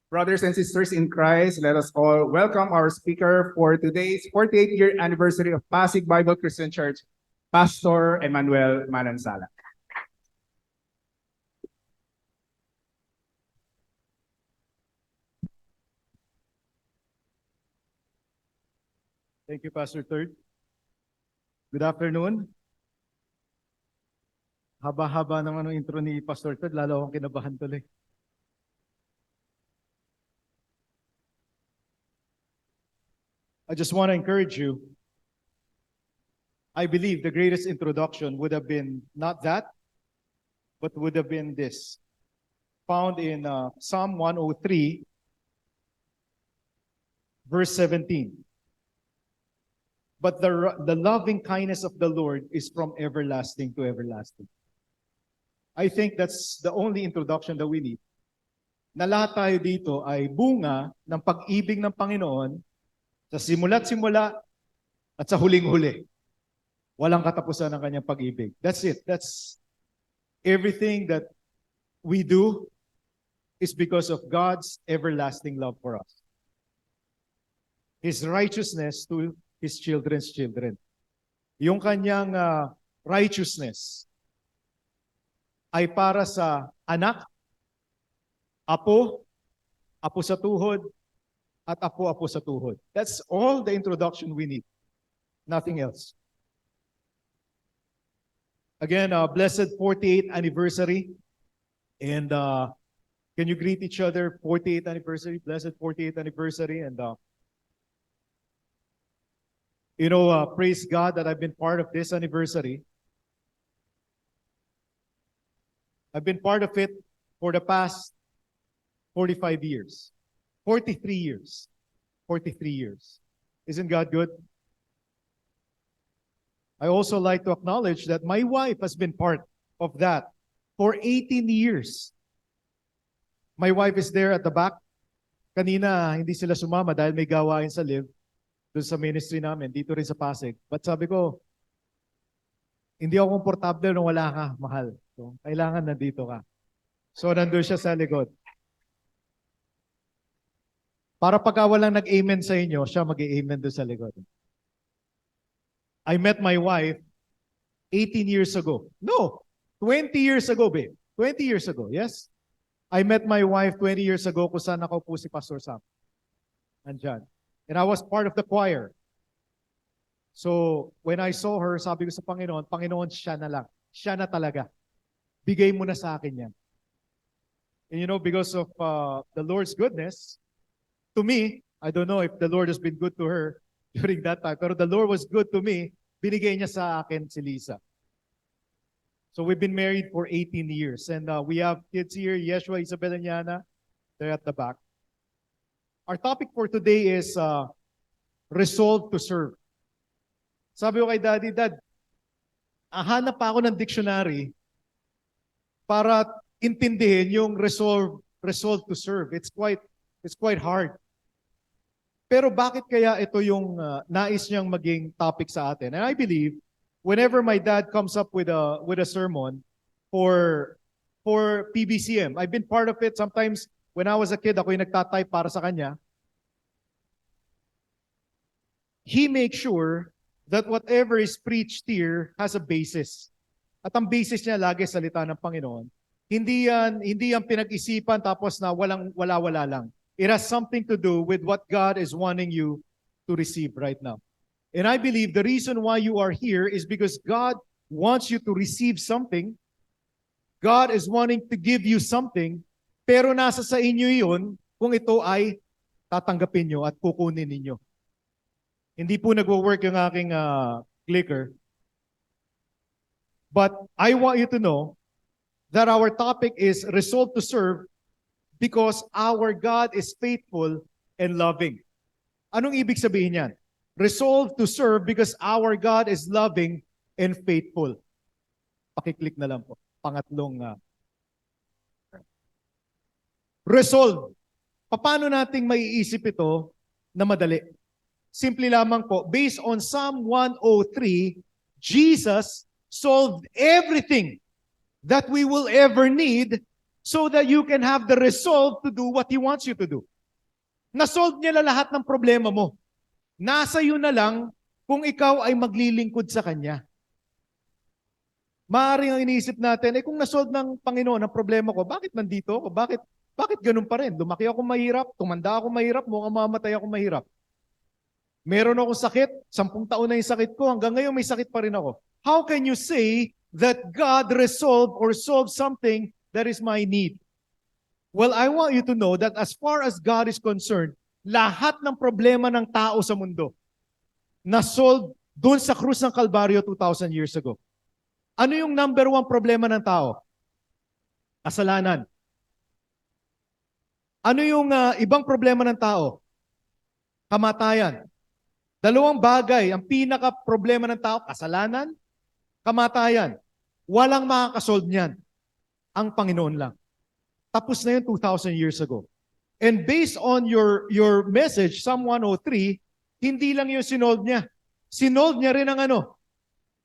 Brothers and sisters in Christ, let us all welcome our speaker for today's 48th-year anniversary of Pasig Bible Christian Church, Pastor Emmanuel Manansala. Thank you, Pastor Third. Good afternoon. Haba-haba naman ang intro ni Pastor Third, lalo akong kinabahan tuloy. I just want to encourage you. I believe the greatest introduction would have been not that, but would have been this. Found in Psalm 103, verse 17. But the loving kindness of the Lord is from everlasting to everlasting. I think that's the only introduction that we need. Na lahat tayo dito ay bunga ng pag-ibig ng Panginoon sa simula't simula at sa huling-huli. Walang katapusan ng kanyang pag-ibig. That's it. That's everything that we do is because of God's everlasting love for us. His righteousness to His children's children. Yung kanyang righteousness ay para sa anak, apo, apo sa tuhod, at apo-apo sa tuhod. That's all the introduction we need. Nothing else. Again, blessed 48th anniversary. And can you greet each other? 48th anniversary, blessed 48th anniversary. And praise God that I've been part of this anniversary. I've been part of it for the past 45 years. 43 years. 43 years. Isn't God good? I also like to acknowledge that my wife has been part of that for 18 years. My wife is there at the back. Kanina, hindi sila sumama dahil may gawain sa live doon sa ministry namin, dito rin sa Pasig. But sabi ko, hindi ako komportable nung wala ka, mahal. So, kailangan nandito ka. So, nandun siya sa likod. Para pagka walang nag-amen sa inyo, siya mag-amen doon sa likod. I met my wife 18 years ago. No, 20 years ago, babe. 20 years ago, yes? I met my wife 20 years ago kung saan ako po si Pastor Sam. Andyan. And I was part of the choir. So, when I saw her, sabi ko sa Panginoon, Panginoon, siya na lang. Siya na talaga. Bigay mo na sa akin yan. And because of the Lord's goodness, to me, I don't know if the Lord has been good to her during that time, pero the Lord was good to me, binigay niya sa akin si Lisa. So we've been married for 18 years. And we have kids here, Yeshua, Isabel, and Yana. They're at the back. Our topic for today is resolve to serve. Sabi ko kay Daddy, Dad, hanap pa ako ng dictionary para intindihin yung resolve to serve. It's quite hard. Pero bakit kaya ito yung nais niyang maging topic sa atin? And I believe whenever my dad comes up with a sermon for PBCM, I've been part of it. Sometimes when I was a kid, ako yung nagtatype para sa kanya. He makes sure that whatever is preached here has a basis. At ang basis niya lagi salita ng Panginoon. Hindi yan pinag-isipan tapos na wala lang. It has something to do with what God is wanting you to receive right now. And I believe the reason why you are here is because God wants you to receive something. God is wanting to give you something, pero nasa sa inyo yun kung ito ay tatanggapin nyo at kukunin ninyo. Hindi po nagwo-work yung aking clicker. But I want you to know that our topic is resolve to serve because our God is faithful and loving. Anong ibig sabihin yan? Resolve to serve because our God is loving and faithful. Pakiclick na lang po. Pangatlong. Resolve. Paano nating maiisip ito na madali? Simple lamang po. Based on Psalm 103, Jesus solved everything that we will ever need so that you can have the resolve to do what He wants you to do. Na-solve niya lahat ng problema mo. Nasa iyo na lang kung ikaw ay maglilingkod sa Kanya. Maaaring ang iniisip natin, kung na-solve ng Panginoon ang problema ko, bakit nandito ako? Bakit ganun pa rin? Lumaki ako mahirap, tumanda ako mahirap, mukhang mamatay ako mahirap. Meron akong sakit, 10 taon na yung sakit ko, hanggang ngayon may sakit pa rin ako. How can you say that God resolved or solved something that is my need? Well, I want you to know that as far as God is concerned, lahat ng problema ng tao sa mundo na-solve doon sa krus ng Kalbaryo 2,000 years ago. Ano yung number 1 problema ng tao? Kasalanan. Ano yung ibang problema ng tao? Kamatayan. Dalawang bagay, ang pinaka-problema ng tao, kasalanan, kamatayan. Walang makakasolve niyan. Ang Panginoon lang. Tapos na yun 2,000 years ago. And based on your message, Psalm 103, hindi lang yung sinolve niya. Sinolve niya rin ang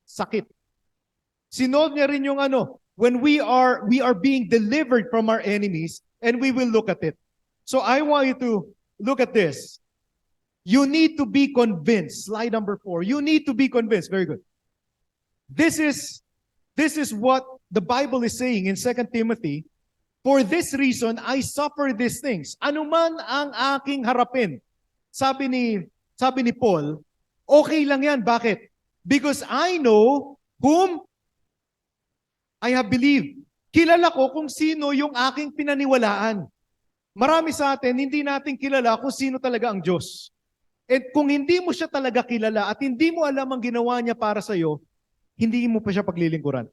sakit. Sinolve niya rin yung when we are being delivered from our enemies, and we will look at it. So I want you to look at this. You need to be convinced. Slide number 4. You need to be convinced. Very good. This is what the Bible is saying in 2 Timothy. For this reason, I suffer these things. Ano man ang aking harapin. Sabi ni Paul, okay lang yan. Bakit? Because I know whom I have believed. Kilala ko kung sino yung aking pinaniwalaan. Marami sa atin, hindi natin kilala kung sino talaga ang Diyos. At kung hindi mo siya talaga kilala at hindi mo alam ang ginawa niya para sa iyo, hindi mo pa siya paglilingkuran.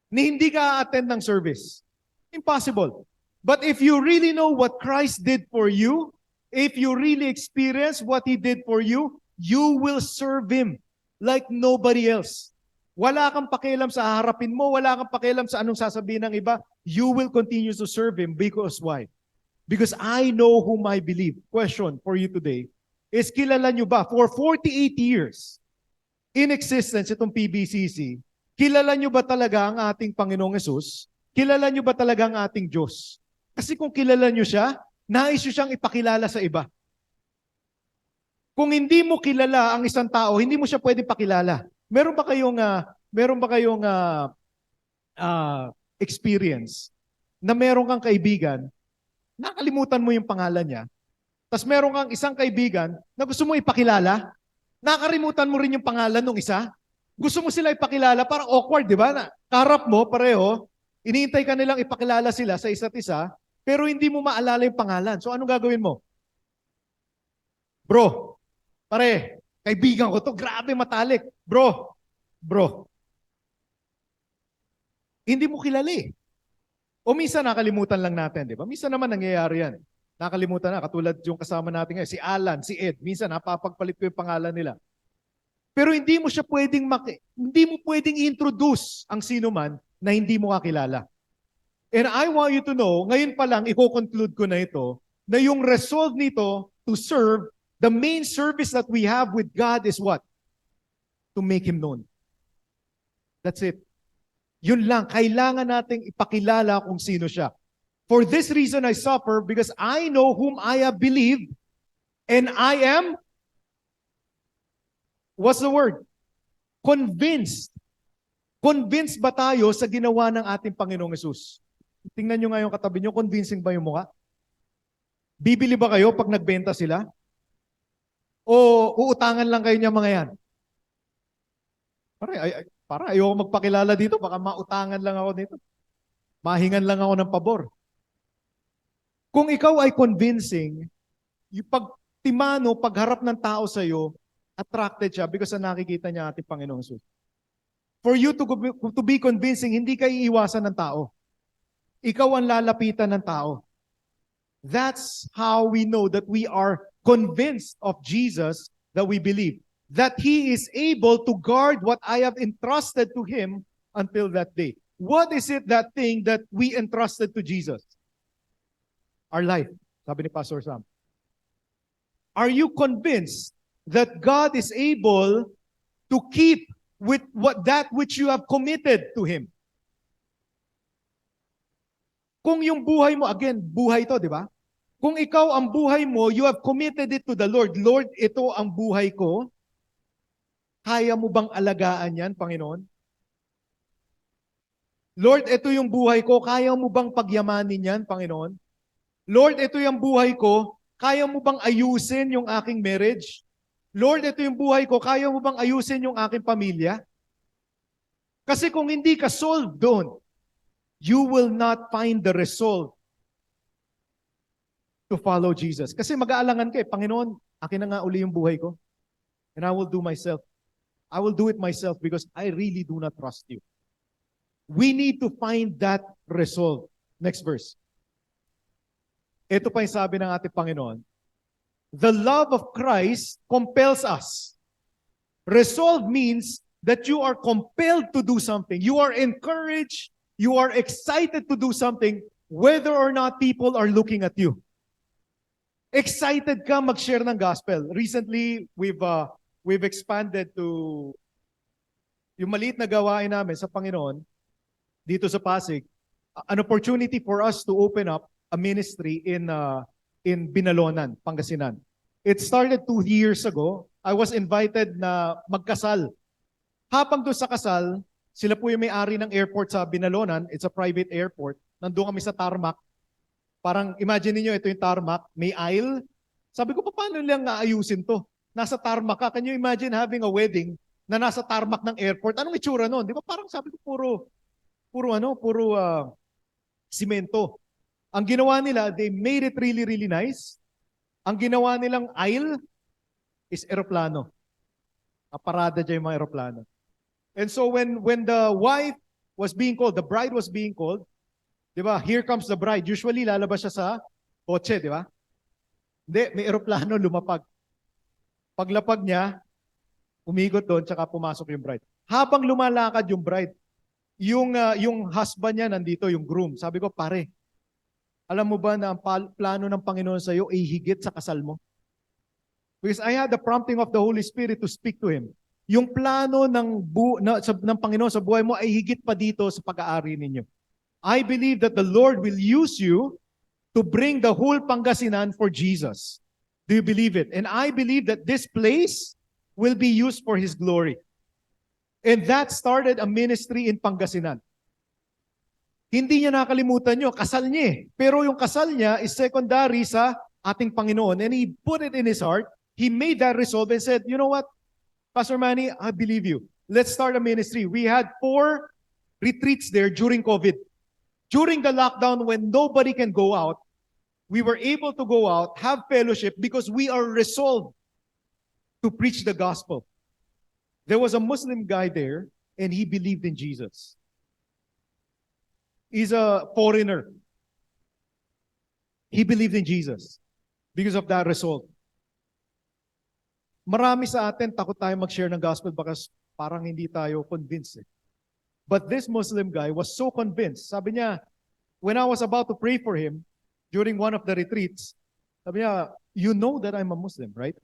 Ni hindi ka attend ng service. Impossible. But if you really know what Christ did for you, if you really experience what He did for you, you will serve Him like nobody else. Wala kang pakialam sa haharapin mo, wala kang pakialam sa anong sasabihin ng iba. You will continue to serve Him because why? Because I know whom I believe. Question for you today is, kilala nyo ba, for 48 years in existence itong PBCC, kilala nyo ba talaga ang ating Panginoong Hesus? Kilala nyo ba talaga ang ating Diyos? Kasi kung kilala nyo siya, nais nyo siyang ipakilala sa iba. Kung hindi mo kilala ang isang tao, hindi mo siya pwede pakilala. Meron ba kayong experience na meron kang kaibigan, nakalimutan mo yung pangalan niya, tapos meron kang isang kaibigan na gusto mo ipakilala, nakalimutan mo rin yung pangalan ng isa, gusto mo sila ipakilala, parang awkward, di ba? Karap mo, pareho, iniintay ka nilang ipakilala sila sa isa't isa, pero hindi mo maalala yung pangalan. So anong gagawin mo? Bro, pare, kaibigan ko to, grabe matalik. Bro. Hindi mo kilala eh. O minsan nakalimutan lang natin, di ba? Minsan naman nangyayari yan. Nakalimutan na, katulad yung kasama natin ngayon, si Alan, si Ed, minsan napapagpalit ko yung pangalan nila. Pero hindi mo pwedeng introduce ang sino man na hindi mo kakilala. And I want you to know, ngayon pa lang, i-conclude ko na ito, na yung resolve nito to serve, the main service that we have with God is what? To make Him known. That's it. Yun lang, kailangan nating ipakilala kung sino siya. For this reason I suffer, because I know whom I have believed, and I am, what's the word? Convinced. Convinced ba tayo sa ginawa ng ating Panginoong Hesus? Tingnan nyo nga yung katabi nyo, convincing ba yung mukha? Bibili ba kayo pag nagbenta sila? O uutangan lang kayo niya mga yan? Para ayoko magpakilala dito, baka mautangan lang ako dito. Mahingan lang ako ng pabor. Kung ikaw ay convincing, yung pagharap ng tao sa iyo, attracted siya because sa nakikita niya ating Panginoong Hesus. For you to be convincing, hindi ka iiwasan ng tao. Ikaw ang lalapitan ng tao. That's how we know that we are convinced of Jesus, that we believe. That He is able to guard what I have entrusted to Him until that day. What is it, that thing that we entrusted to Jesus? Our life, sabi ni Pastor Sam. Are you convinced that God is able to keep with that which you have committed to Him? Kung yung buhay mo, again, buhay to, di ba? Kung ikaw ang buhay mo, you have committed it to the Lord. Lord, ito ang buhay ko. Kaya mo bang alagaan yan, Panginoon? Lord, ito yung buhay ko. Kaya mo bang pagyamanin yan, Panginoon? Lord, ito yung buhay ko. Kaya mo bang ayusin yung aking marriage? Lord, ito yung buhay ko. Kaya mo bang ayusin yung aking pamilya? Kasi kung hindi ka solved doon, you will not find the resolve to follow Jesus. Kasi mag-aalangan ka Panginoon, akin na nga uli yung buhay ko. And I will do it myself because I really do not trust you. We need to find that resolve. Next verse. Ito pa yung sabi ng ating Panginoon. The love of Christ compels us. Resolve means that you are compelled to do something. You are encouraged. You are excited to do something whether or not people are looking at you. Excited ka mag-share ng gospel. Recently, we've expanded to yung maliit na gawain namin sa Panginoon dito sa Pasig, an opportunity for us to open up a ministry in Binalonan, Pangasinan. It started 2 years ago. I was invited na magkasal. Habang doon sa kasal, sila po yung may-ari ng airport sa Binalonan. It's a private airport. Nandun kami sa tarmac. Parang imagine niyo ito yung tarmac, may aisle. Sabi ko, paano nilang naayusin to? Nasa tarmac ka. Can you imagine having a wedding na nasa tarmac ng airport? Anong itsura nun? Di ba parang sabi ko, puro simento. Ang ginawa nila, they made it really, really nice. Ang ginawa nilang aisle is eroplano. Parada dyan yung mga eroplano. And so when the wife was being called, the bride was being called, di ba, here comes the bride. Usually lalabas siya sa kotse, di ba? Hindi, may eroplano lumapag. Paglapag niya, umigot doon, tsaka pumasok yung bride. Habang lumalakad yung bride, yung husband niya nandito, yung groom. Sabi ko, pare, alam mo ba na ang plano ng Panginoon sa iyo ay higit sa kasal mo? Because I had the prompting of the Holy Spirit to speak to him. Yung plano ng Panginoon sa buhay mo ay higit pa dito sa pag-aari ninyo. I believe that the Lord will use you to bring the whole Pangasinan for Jesus. Do you believe it? And I believe that this place will be used for His glory. And that started a ministry in Pangasinan. Hindi niya nakalimutan nyo, kasal niya eh. Pero yung kasal niya is secondary sa ating Panginoon. And he put it in his heart. He made that resolve and said, you know what, Pastor Manny, I believe you. Let's start a ministry. We had 4 retreats there during COVID. During the lockdown when nobody can go out, we were able to go out, have fellowship because we are resolved to preach the gospel. There was a Muslim guy there and he believed in Jesus. He's a foreigner. He believed in Jesus because of that resolve. Marami sa atin takot tayo mag-share ng gospel because parang hindi tayo convinced. But this Muslim guy was so convinced. Sabi niya, when I was about to pray for him during one of the retreats, sabi niya, you know that I'm a Muslim, right?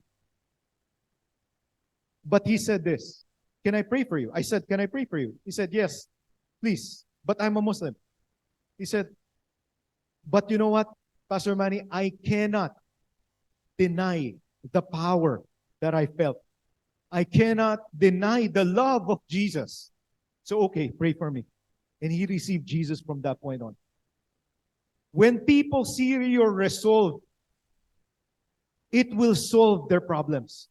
But he said this, can I pray for you? I said, can I pray for you? He said, yes, please, but I'm a Muslim. He said, but you know what, Pastor Manny, I cannot deny the power that I felt. I cannot deny the love of Jesus. So okay, pray for me. And he received Jesus from that point on. When people see your resolve, it will solve their problems.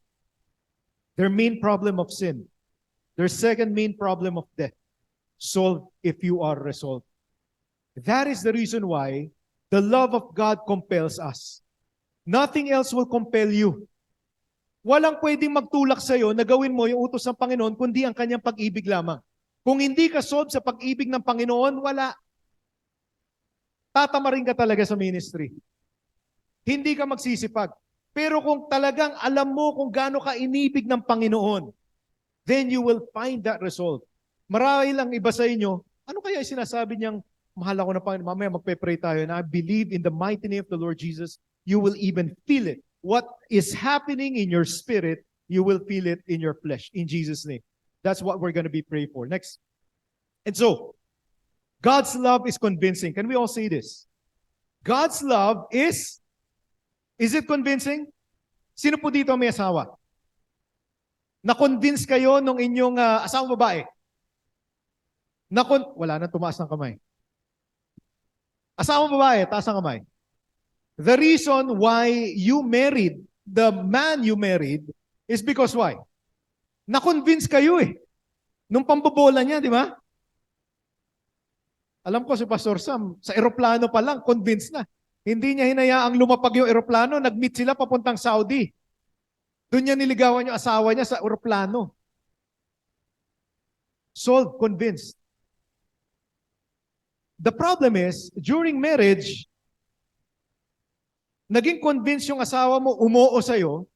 Their main problem of sin. Their second main problem of death. Solved if you are resolved. That is the reason why the love of God compels us. Nothing else will compel you. Walang pwedeng magtulak sa iyo na gawin mo yung utos ng Panginoon kundi ang kanyang pag-ibig lamang. Kung hindi ka solved sa pag-ibig ng Panginoon, wala. Tatamarin ka talaga sa ministry. Hindi ka magsisipag. Pero kung talagang alam mo kung gaano ka inibig ng Panginoon, then you will find that resolve. Marahil ang iba sa inyo, ano kaya sinasabi niyang, mahal ako na Panginoon, mamaya magpe-pray tayo na I believe in the mighty name of the Lord Jesus, you will even feel it. What is happening in your spirit, you will feel it in your flesh, in Jesus' name. That's what we're going to be praying for. Next. And so, God's love is convincing. Can we all say this? God's love is it convincing? Sino po dito may asawa? Na-convince kayo nung inyong asawang babae? Wala nang tumaas ng kamay. Asawang babae, taas ang kamay. The reason why you married the man you married is because why? Na-convince kayo eh. Nung pambobola niya, di ba? Alam ko si Pastor Sam, sa eroplano pa lang, convinced na. Hindi niya hinayaang lumapag yung eroplano, nag-meet sila papuntang Saudi. Doon niya niligawan yung asawa niya sa eroplano. Sold, convinced. The problem is, during marriage, naging convinced yung asawa mo, umoo sa'yo,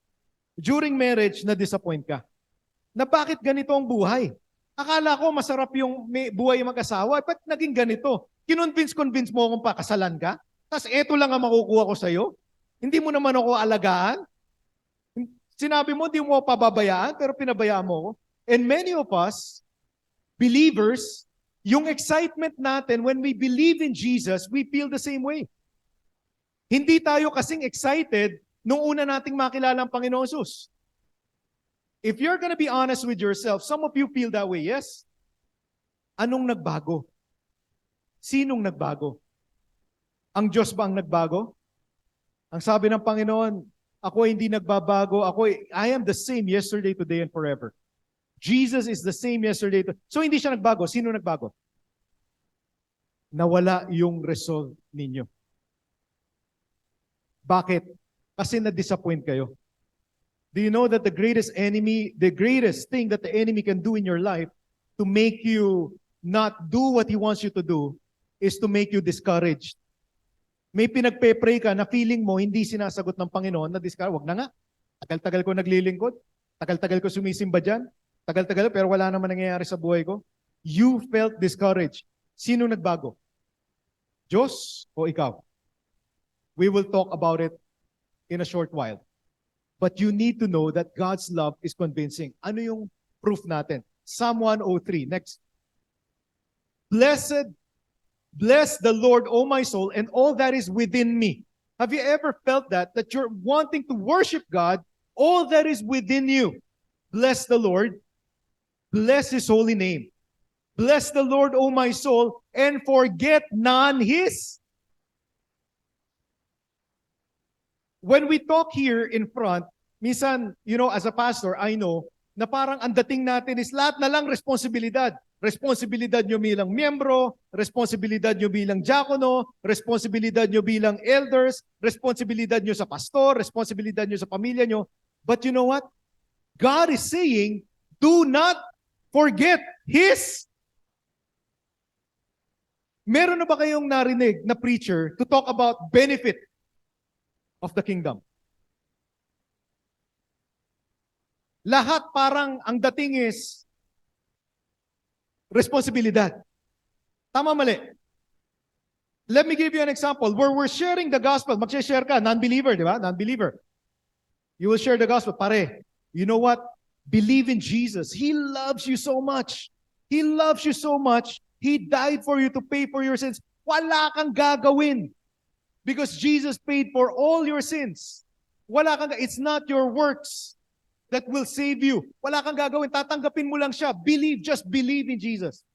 during marriage, na-disappoint ka. Na bakit ganito ang buhay? Akala ko masarap yung buhay yung mag-asawa, ba't naging ganito? Kinonvince mo akong pakasalan ka? Tapos eto lang ang makukuha ko sa'yo? Hindi mo naman ako alagaan? Sinabi mo, di mo pababayaan, pero pinabayaan mo ako. And many of us, believers, yung excitement natin when we believe in Jesus, we feel the same way. Hindi tayo kasing excited nung una nating makilala ang Panginoon Jesus. If you're gonna be honest with yourself, some of you feel that way, yes? Anong nagbago? Sinong nagbago? Ang Diyos ba ang nagbago? Ang sabi ng Panginoon, ako hindi nagbabago. I am the same yesterday, today, and forever. Jesus is the same yesterday. So hindi siya nagbago. Sino nagbago? Nawala yung resolve ninyo. Bakit? Kasi na-disappoint kayo. Do you know that the greatest thing that the enemy can do in your life to make you not do what he wants you to do is to make you discouraged. May pinagpe-pray ka na feeling mo hindi sinasagot ng Panginoon na discouraged. Wag na nga. Tagal-tagal ko naglilingkod. Tagal-tagal ko sumisimba dyan. Tagal-tagal pero wala naman nangyayari sa buhay ko. You felt discouraged. Sino nagbago? Diyos o ikaw? We will talk about it in a short while. But you need to know that God's love is convincing. Ano yung proof natin? Psalm 103. Next. Bless the Lord, O my soul, and all that is within me. Have you ever felt that you're wanting to worship God, all that is within you? Bless the Lord. Bless His holy name. Bless the Lord, O my soul, and forget none His. When we talk here in front, minsan, as a pastor, I know na parang ang dating natin is lahat na lang responsibilidad. Responsibilidad nyo bilang miyembro, responsibilidad nyo bilang diakono, responsibilidad nyo bilang elders, responsibilidad nyo sa pastor, responsibilidad nyo sa pamilya nyo. But you know what? God is saying, do not forget His. Meron na ba kayong narinig na preacher to talk about benefit of the kingdom? Lahat parang ang dating is responsibilidad. Tama, mali? Let me give you an example. Where we're sharing the gospel, mag-share ka, non-believer, di ba? Non-believer. You will share the gospel. Pare, you know what? Believe in Jesus. He loves you so much. He loves you so much. He died for you to pay for your sins. Wala kang gagawin. Because Jesus paid for all your sins. It's not your works that will save you. Wala kang gagawin. Tatanggapin mo lang siya. Just believe in Jesus.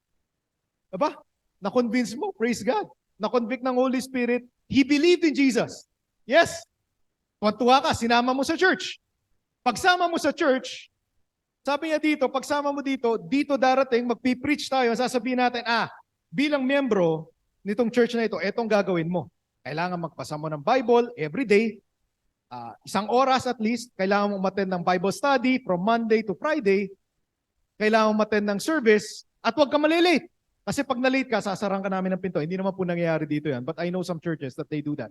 Diba? Na-convince mo. Praise God. Na-convict ng Holy Spirit. He believed in Jesus. Yes. Tuwa ka, sinama mo sa church. Pagsama mo sa church, sabi niya dito, pagsama mo dito darating, magpipreach tayo, sasabihin natin, bilang miyembro nitong church na ito, etong gagawin mo. Kailangan magpasa mo ng Bible every day. 1 oras at least, kailangan mong attend ng Bible study from Monday to Friday. Kailangan mong attend ng service at huwag ka malilate. Kasi pag na-late ka, sasarang ka namin ng pinto. Hindi naman po nangyayari dito yan. But I know some churches that they do that.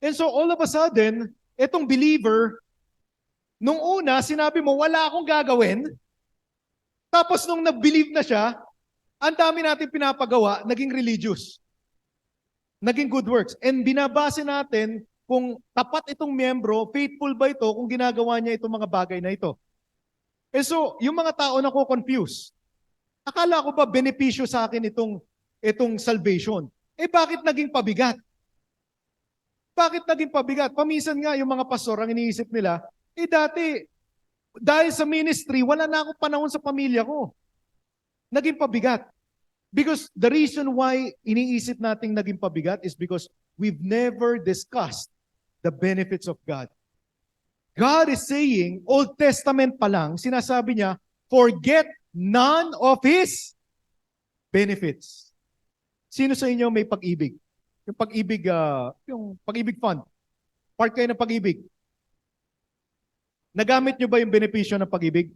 And so all of a sudden, etong believer, nung una, sinabi mo, wala akong gagawin. Tapos nung nag-believe na siya, ang dami natin pinapagawa, naging religious. Naging good works. And binabase natin kung tapat itong miyembro, faithful ba ito kung ginagawa niya itong mga bagay na ito. And so, yung mga tao na ko confuse. Akala ko ba benepisyo sa akin itong itong salvation. Bakit naging pabigat? Bakit naging pabigat? Paminsan nga yung mga pastor, ang iniisip nila, dati, dahil sa ministry, wala na akong panahon sa pamilya ko. Naging pabigat. Because the reason why iniisip nating naging pabigat is because we've never discussed the benefits of God. God is saying, Old Testament pa lang, sinasabi niya, forget none of His benefits. Sino sa inyo may pag-ibig? Yung pag-ibig fund. Part kayo ng pag-ibig. Nagamit nyo ba yung benepisyo ng pag-ibig?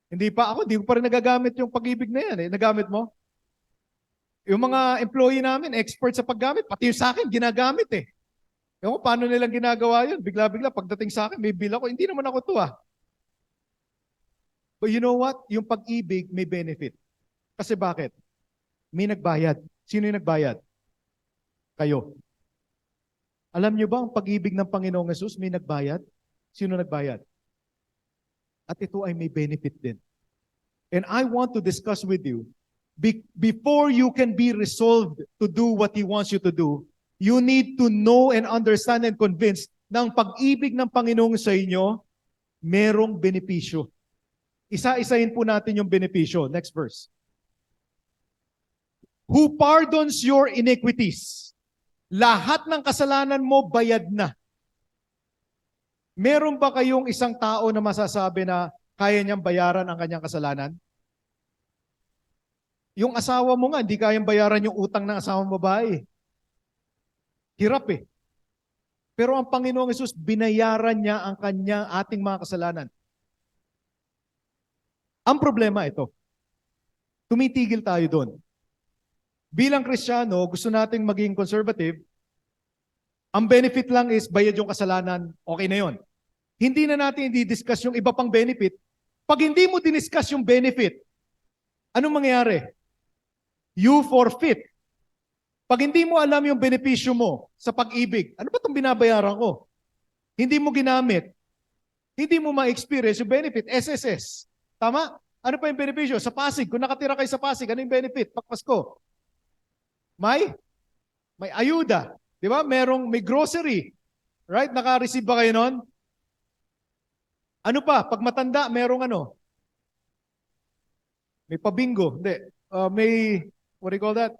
Hindi pa ako, hindi ko pa rin nagagamit yung pag-ibig na yan. Nagamit mo? Yung mga employee namin, expert sa paggamit, pati yung sa akin, ginagamit eh. Ewan ko, paano nilang ginagawa yun? Bigla-bigla, pagdating sa akin, may bill ako. Hindi naman ako to ah. But you know what? Yung pag-ibig may benefit. Kasi bakit? May nagbayad. Sino yung nagbayad? Kayo. Alam niyo ba ang pag-ibig ng Panginoong Hesus may nagbayad? Sino nagbayad? At ito ay may benefit din. And I want to discuss with you, before you can be resolved to do what He wants you to do, you need to know and understand and convince na ang pag-ibig ng Panginoong sa inyo, merong benepisyo. Isa-isahin po natin yung benepisyo. Next verse. Who pardons your iniquities. Lahat ng kasalanan mo, bayad na. Meron ba kayong isang tao na masasabi na kaya niyang bayaran ang kanyang kasalanan? Yung asawa mo nga, hindi kayang bayaran yung utang ng asawang babae. Hirap eh. Pero ang Panginoong Hesus, binayaran niya ang ating mga kasalanan. Ang problema ito, tumitigil tayo doon. Bilang Kristiyano, gusto nating maging conservative, ang benefit lang is bayad yung kasalanan, okay na yon. Hindi na natin i-discuss yung iba pang benefit. Pag hindi mo diniscuss yung benefit, anong mangyayari? You forfeit. Pag hindi mo alam yung benepisyo mo sa pag-ibig, ano ba itong binabayaran ko? Hindi mo ginamit. Hindi mo ma-experience yung benefit. SSS. Tama? Ano pa yung benepisyo? Sa Pasig, kung nakatira kayo sa Pasig, ano yung benefit? Pagpasko. May ayuda. Di ba? May grocery. Right? Naka-receive ba kayo nun? Ano pa? Pag matanda, merong ano? May pabingo. Hindi. What do you call that?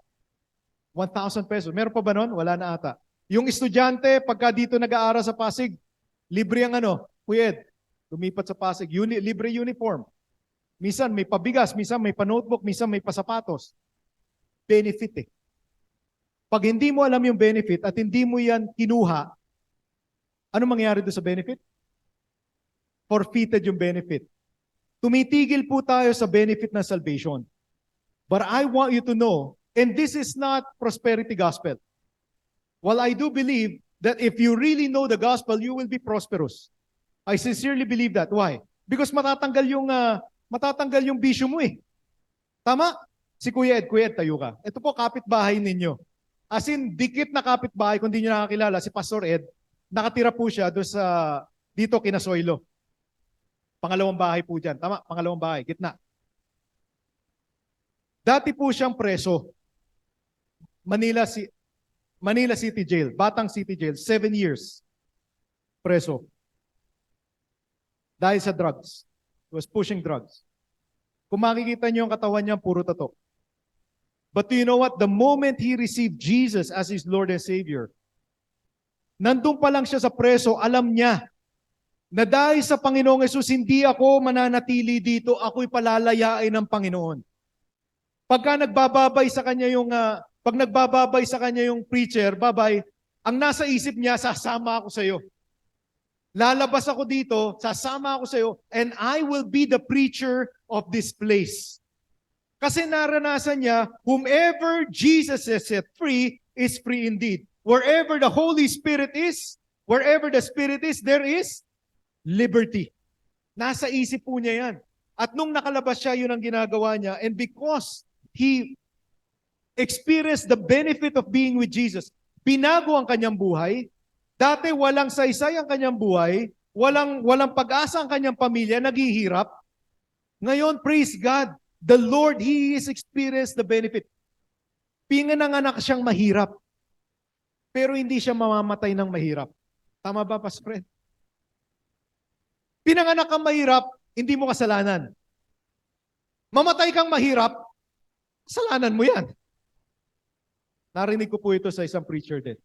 1,000 pesos. Meron pa ba nun? Wala na ata. Yung estudyante, pagka dito nag-aaral sa Pasig, libre ang ano? Kuya Ed, lumipat sa Pasig. Libre uniform. Minsan may pabigas, minsan may pa-notebook, minsan may pasapatos. Benefit eh. Pag hindi mo alam yung benefit at hindi mo yan kinuha, ano mangyayari doon sa benefit? Forfeited yung benefit. Tumitigil po tayo sa benefit ng salvation. But I want you to know, and this is not prosperity gospel. While I do believe that if you really know the gospel, you will be prosperous. I sincerely believe that. Why? Because matatanggal yung bisyo mo eh. Tama? Si Kuya Ed, tayo ka. Ito po kapitbahay ninyo. As in, dikit na kapitbahay, kung di nyo nakakilala, si Pastor Ed, nakatira po siya doon dito kina Soilo. Pangalawang bahay po dyan. Tama? Pangalawang bahay. Gitna. Dati po siyang preso. Manila City Jail. Batang City Jail. 7 years. Preso. Dahil sa drugs. He was pushing drugs. Kung makikita niyo yung katawan niya, puro tato. But do you know what? The moment he received Jesus as his Lord and Savior, nandun pa lang siya sa preso, alam niya na dahil sa Panginoong Hesus, hindi ako mananatili dito, ako'y palalayain ng Panginoon. Pag nagbababay sa kanya yung preacher, babay, ang nasa isip niya, sasama ako sa iyo. Lalabas ako dito, sasama ako sa iyo, and I will be the preacher of this place. Kasi naranasan niya, whomever Jesus has set free is free indeed. Wherever the Holy Spirit is, wherever the Spirit is, there is liberty. Nasa isip po niya yan. At nung nakalabas siya, yun ang ginagawa niya. And because he experienced the benefit of being with Jesus, binago ang kanyang buhay. Dati walang saysay ang kanyang buhay, walang pag-asa ang kanyang pamilya, naghihirap. Ngayon, praise God, the Lord, He has experienced the benefit. Pinanganak siyang mahirap, pero hindi siya mamamatay ng mahirap. Tama ba, Pastor Fred? Pinanganak kang mahirap, hindi mo kasalanan. Mamatay kang mahirap, kasalanan mo yan. Narinig ko po ito sa isang preacher din.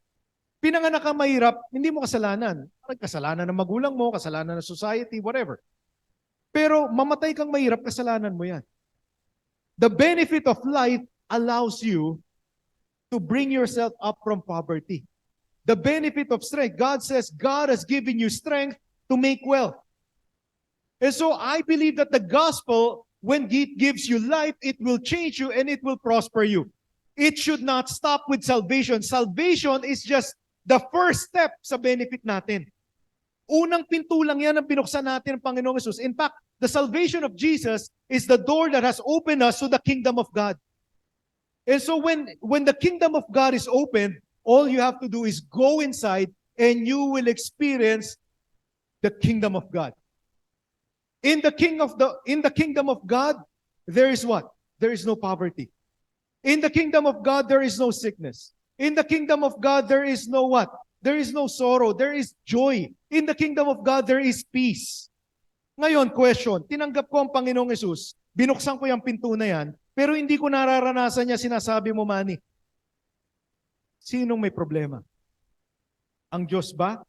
Pinanganak kang mahirap, hindi mo kasalanan. Kasalanan ng magulang mo, kasalanan ng society, whatever. Pero mamatay kang mahirap, kasalanan mo yan. The benefit of life allows you to bring yourself up from poverty. The benefit of strength, God says God has given you strength to make wealth. And so I believe that the gospel, when it gives you life, it will change you and it will prosper you. It should not stop with salvation. Salvation is just the first step sa benefit natin. Unang pinto lang yan ang binuksan natin ng Panginoong Jesus. In fact, the salvation of Jesus is the door that has opened us to the kingdom of God. And so when the kingdom of God is open, all you have to do is go inside and you will experience the kingdom of God. In the kingdom of God, there is what? There is no poverty. In the kingdom of God, there is no sickness. In the kingdom of God, there is no what? There is no sorrow. There is joy. In the kingdom of God, there is peace. Ngayon, question, tinanggap ko ang Panginoong Yesus, binuksan ko yung pinto na yan, pero hindi ko nararanasan niya sinasabi mo, Manny. Sinong may problema? Ang Diyos ba?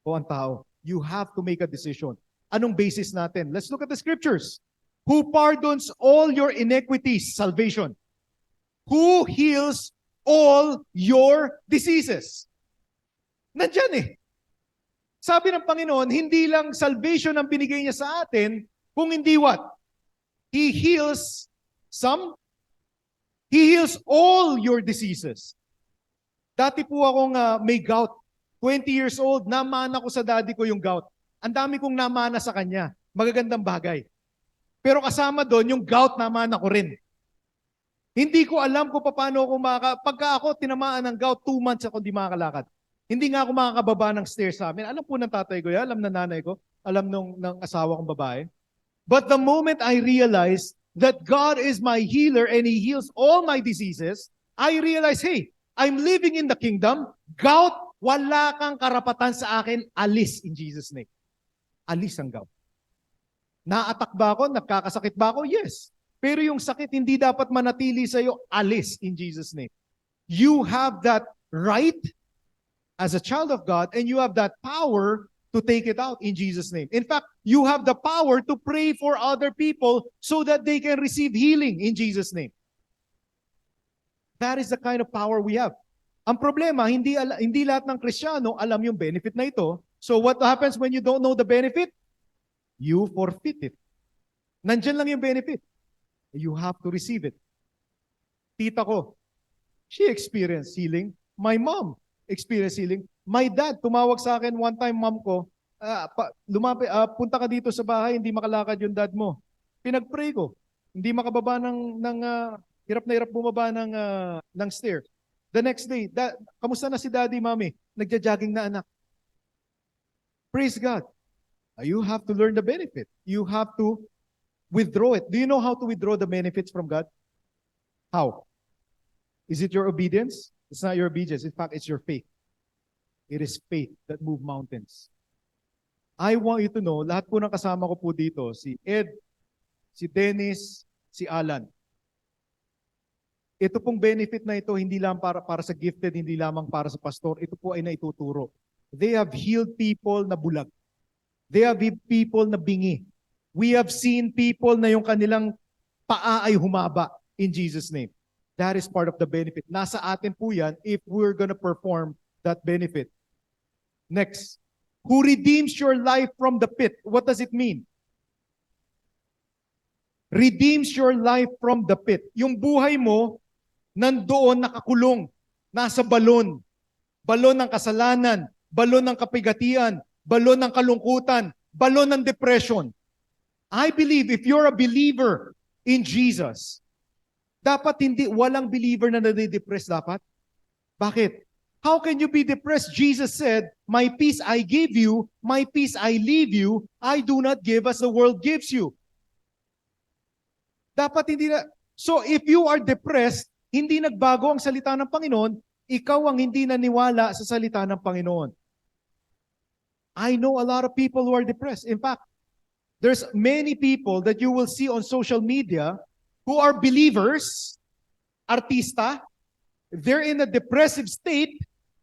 O ang tao? You have to make a decision. Anong basis natin? Let's look at the scriptures. Who pardons all your iniquities? Salvation. Who heals all your diseases? Nandyan eh. Sabi ng Panginoon, hindi lang salvation ang binigay niya sa atin, kung hindi what? He heals some. He heals all your diseases. Dati po akong may gout. 20 years old, namana ko sa daddy ko yung gout. Ang dami kong namana sa kanya. Magagandang bagay. Pero kasama doon, yung gout namana ko rin. Hindi ko alam kung paano ako pagka ako tinamaan ng gout, 2 months ako di makakalakad. Hindi nga ako makakababa ng stairs sa amin. Alam po ng tatay ko yan, alam ng nanay ko, alam ng asawa kong babae. But the moment I realized that God is my healer and He heals all my diseases, I realized, hey, I'm living in the kingdom. Gout, wala kang karapatan sa akin, alis in Jesus' name. Alis ang gout. Naatak ba ako? Nagkakasakit ba ako? Yes. Pero yung sakit hindi dapat manatili sa iyo, alis in Jesus' name. You have that right as a child of God and you have that power to take it out in Jesus' name. In fact, you have the power to pray for other people so that they can receive healing in Jesus' name. That is the kind of power we have. Ang problema, hindi lahat ng Kristiyano alam yung benefit na ito. So what happens when you don't know the benefit? You forfeit it. Nandyan lang yung benefit. You have to receive it. Tita ko, she experienced healing. My mom experienced healing. My dad, tumawag sa akin one time, mom ko, punta ka dito sa bahay, hindi makalakad yung dad mo. Pinag-pray ko. Hindi makababa hirap na hirap bumaba ng stair. The next day, kamusta na si daddy, mommy? Nagja-jogging na anak. Praise God. You have to learn the benefit. You have to withdraw it. Do you know how to withdraw the benefits from God? How? Is it your obedience? It's not your obedience. In fact, it's your faith. It is faith that moves mountains. I want you to know, lahat po ng kasama ko po dito, si Ed, si Dennis, si Alan. Ito pong benefit na ito, hindi lang para sa gifted, hindi lamang para sa pastor. Ito po ay naituturo. They have healed people na bulag. They have healed people na bingi. We have seen people na yung kanilang paa ay humaba in Jesus' name. That is part of the benefit. Nasa atin po yan if we're gonna perform that benefit. Next. Who redeems your life from the pit? What does it mean? Redeems your life from the pit. Yung buhay mo, nandoon nakakulong. Nasa balon. Balon ng kasalanan. Balon ng kapigatian. Balon ng kalungkutan. Balon ng depression. I believe if you're a believer in Jesus, dapat walang believer na nade-depress dapat. Bakit? How can you be depressed? Jesus said, my peace I give you, my peace I leave you, I do not give as the world gives you. Dapat hindi na. So if you are depressed, hindi nagbago ang salita ng Panginoon, ikaw ang hindi naniwala sa salita ng Panginoon. I know a lot of people who are depressed. In fact, there's many people that you will see on social media who are believers, artista, they're in a depressive state,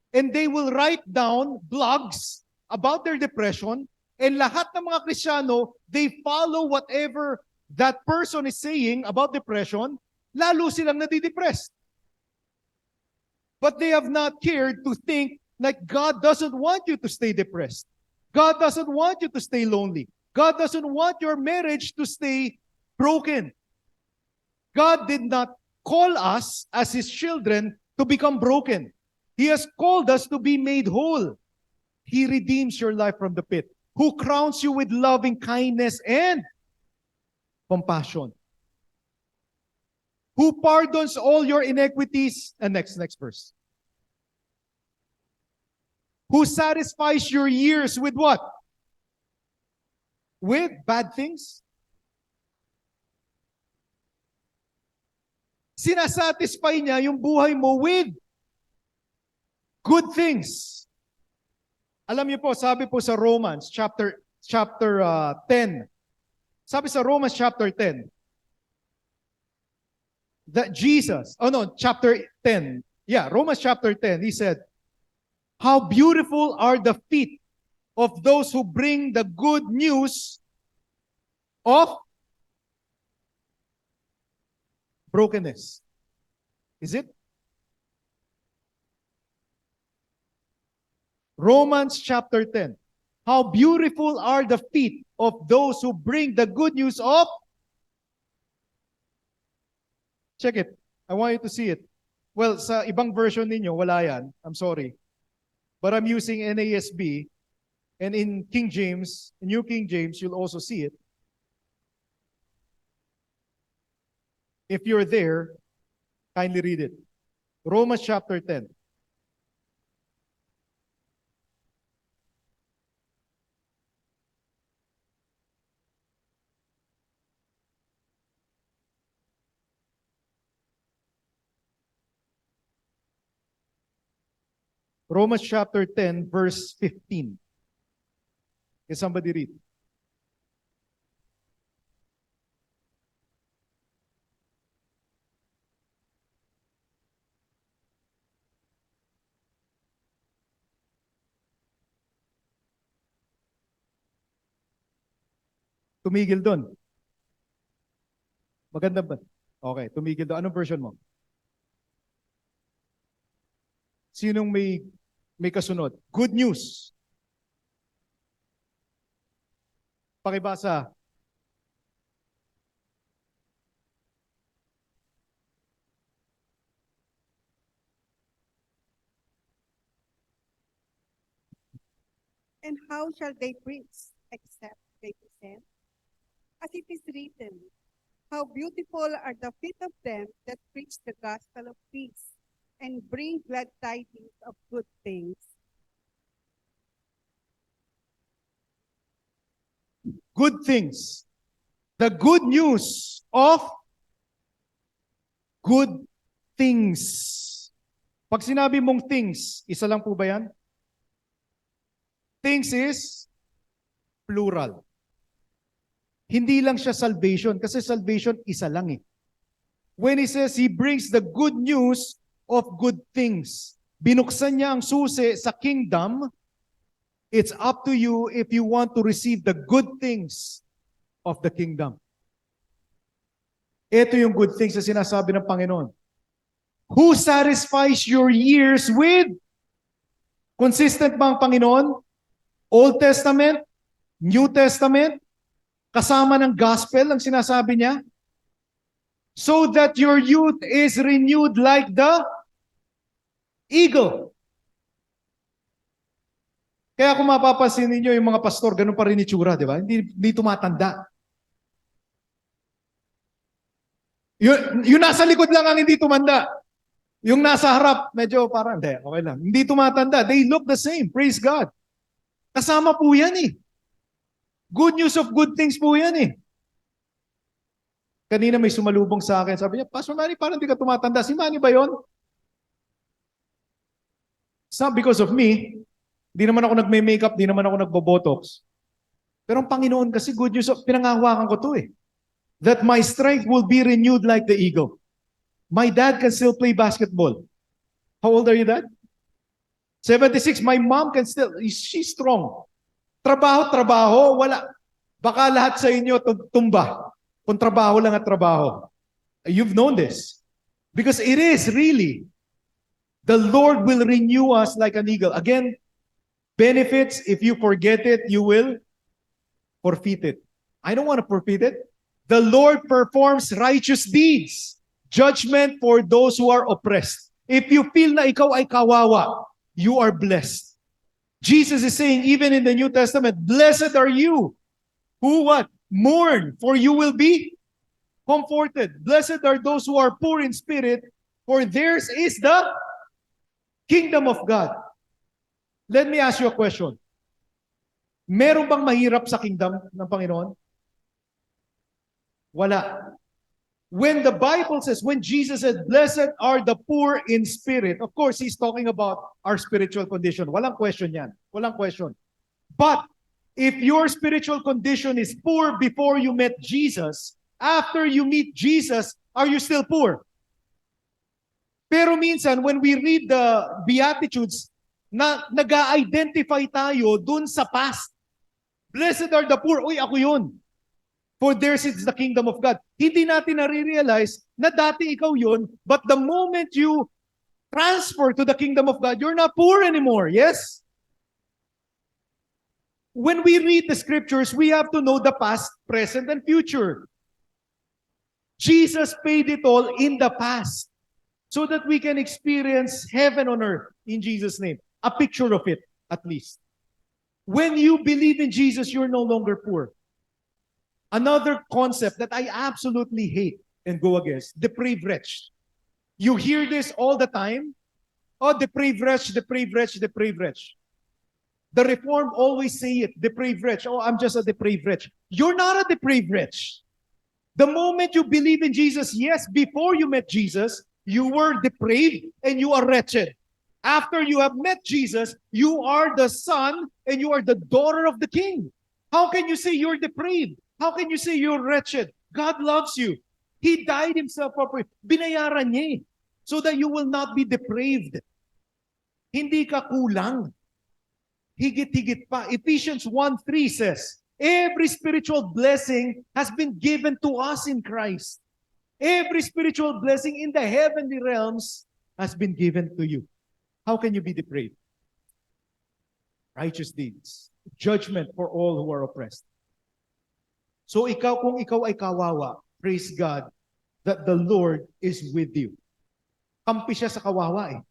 and they will write down blogs about their depression, and lahat ng mga Kristiyano, they follow whatever that person is saying about depression, lalo silang nadidepressed. But they have not cared to think like God doesn't want you to stay depressed. God doesn't want you to stay lonely. God doesn't want your marriage to stay broken. God did not call us as His children to become broken. He has called us to be made whole. He redeems your life from the pit, who crowns you with loving kindness and compassion, who pardons all your iniquities, and next verse, who satisfies your years with what? With bad things? Sinasatisfy niya yung buhay mo with good things. Alam niyo po, sabi po sa Romans chapter 10. Sabi sa Romans chapter 10 that Jesus, chapter 10. Yeah, Romans chapter 10, he said, "How beautiful are the feet of those who bring the good news of brokenness." Is it? Romans chapter 10. How beautiful are the feet of those who bring the good news of... Check it. I want you to see it. Well, sa ibang version ninyo, wala yan. I'm sorry. But I'm using NASB. And in King James, New King James, you'll also see it. If you're there, kindly read it. Romans chapter 10. Romans chapter 10, verse 15. Can somebody read? Tumigil doon. Maganda ba? Okay, tumigil doon. Anong version mo? Sinong may kasunod? Good news. Pakibasa. And how shall they preach except they be sent? As it is written, how beautiful are the feet of them that preach the gospel of peace and bring glad tidings of good things. Good things. The good news of good things. Pag sinabi mong things, isa lang po ba yan? Things is plural. Hindi lang siya salvation, kasi salvation isa lang eh. When he says he brings the good news of good things, binuksan niya ang susi sa kingdom. It's up to you if you want to receive the good things of the kingdom. Ito yung good things na sinasabi ng Panginoon. Who satisfies your years with? Consistent ba ang Panginoon? Old Testament? New Testament? Kasama ng gospel ang sinasabi niya? So that your youth is renewed like the eagle. Kaya kung mapapansin ninyo yung mga pastor, ganun pa rin itsura, di ba? Hindi tumatanda. Yung nasa likod lang ang hindi tumanda. Yung nasa harap, medyo parang, okay lang. Hindi tumatanda. They look the same. Praise God. Kasama po yan eh. Good news of good things po yan eh. Kanina may sumalubong sa akin. Sabi niya, Pastor Manny, parang di ka tumatanda. Si Manny ba yun? It's not because of me. Di naman ako nagme-makeup, di naman ako nagbo-botox. Pero ang Panginoon kasi good news, pinangahawakan ko to eh. That my strength will be renewed like the eagle. My dad can still play basketball. How old are you, Dad? 76. My mom can still, she's strong. Trabaho, wala. Baka lahat sa inyo tumba. Kung trabaho lang at trabaho. You've known this. Because it is really, the Lord will renew us like an eagle. Again, benefits, if you forget it, you will forfeit it. I don't want to forfeit it. The Lord performs righteous deeds. Judgment for those who are oppressed. If you feel na ikaw ay kawawa, you are blessed. Jesus is saying, even in the New Testament, blessed are you who what? Mourn, for you will be comforted. Blessed are those who are poor in spirit, for theirs is the kingdom of God. Let me ask you a question. Meron bang mahirap sa kingdom ng Panginoon? Wala. When the Bible says, when Jesus said, blessed are the poor in spirit, of course, He's talking about our spiritual condition. Walang question yan. Walang question. But, if your spiritual condition is poor before you met Jesus, after you meet Jesus, are you still poor? Pero minsan, when we read the Beatitudes, nag-identify tayo dun sa past. Blessed are the poor. Uy, ako yun. For theirs is the kingdom of God. Hindi natin nare-realize na dati ikaw yun, but the moment you transfer to the kingdom of God, you're not poor anymore. Yes? When we read the scriptures, we have to know the past, present, and future. Jesus paid it all in the past so that we can experience heaven on earth in Jesus' name. A picture of it, at least. When you believe in Jesus, you're no longer poor. Another concept that I absolutely hate and go against, depraved wretch. You hear this all the time. Oh, depraved wretch, depraved wretch, depraved wretch. The Reformed always say it, depraved wretch. Oh, I'm just a depraved wretch. You're not a depraved wretch. The moment you believe in Jesus, yes, before you met Jesus, you were depraved and you are wretched. After you have met Jesus, you are the son and you are the daughter of the King. How can you say you're depraved? How can you say you're wretched? God loves you. He died Himself for you. Binayaran niya so that you will not be depraved. Hindi ka kulang. Higit-higit pa. Ephesians 1:3 says, every spiritual blessing has been given to us in Christ. Every spiritual blessing in the heavenly realms has been given to you. How can you be depraved? Righteous deeds. Judgment for all who are oppressed. So kung ikaw ay kawawa, praise God that the Lord is with you. Kampi siya sa kawawa eh.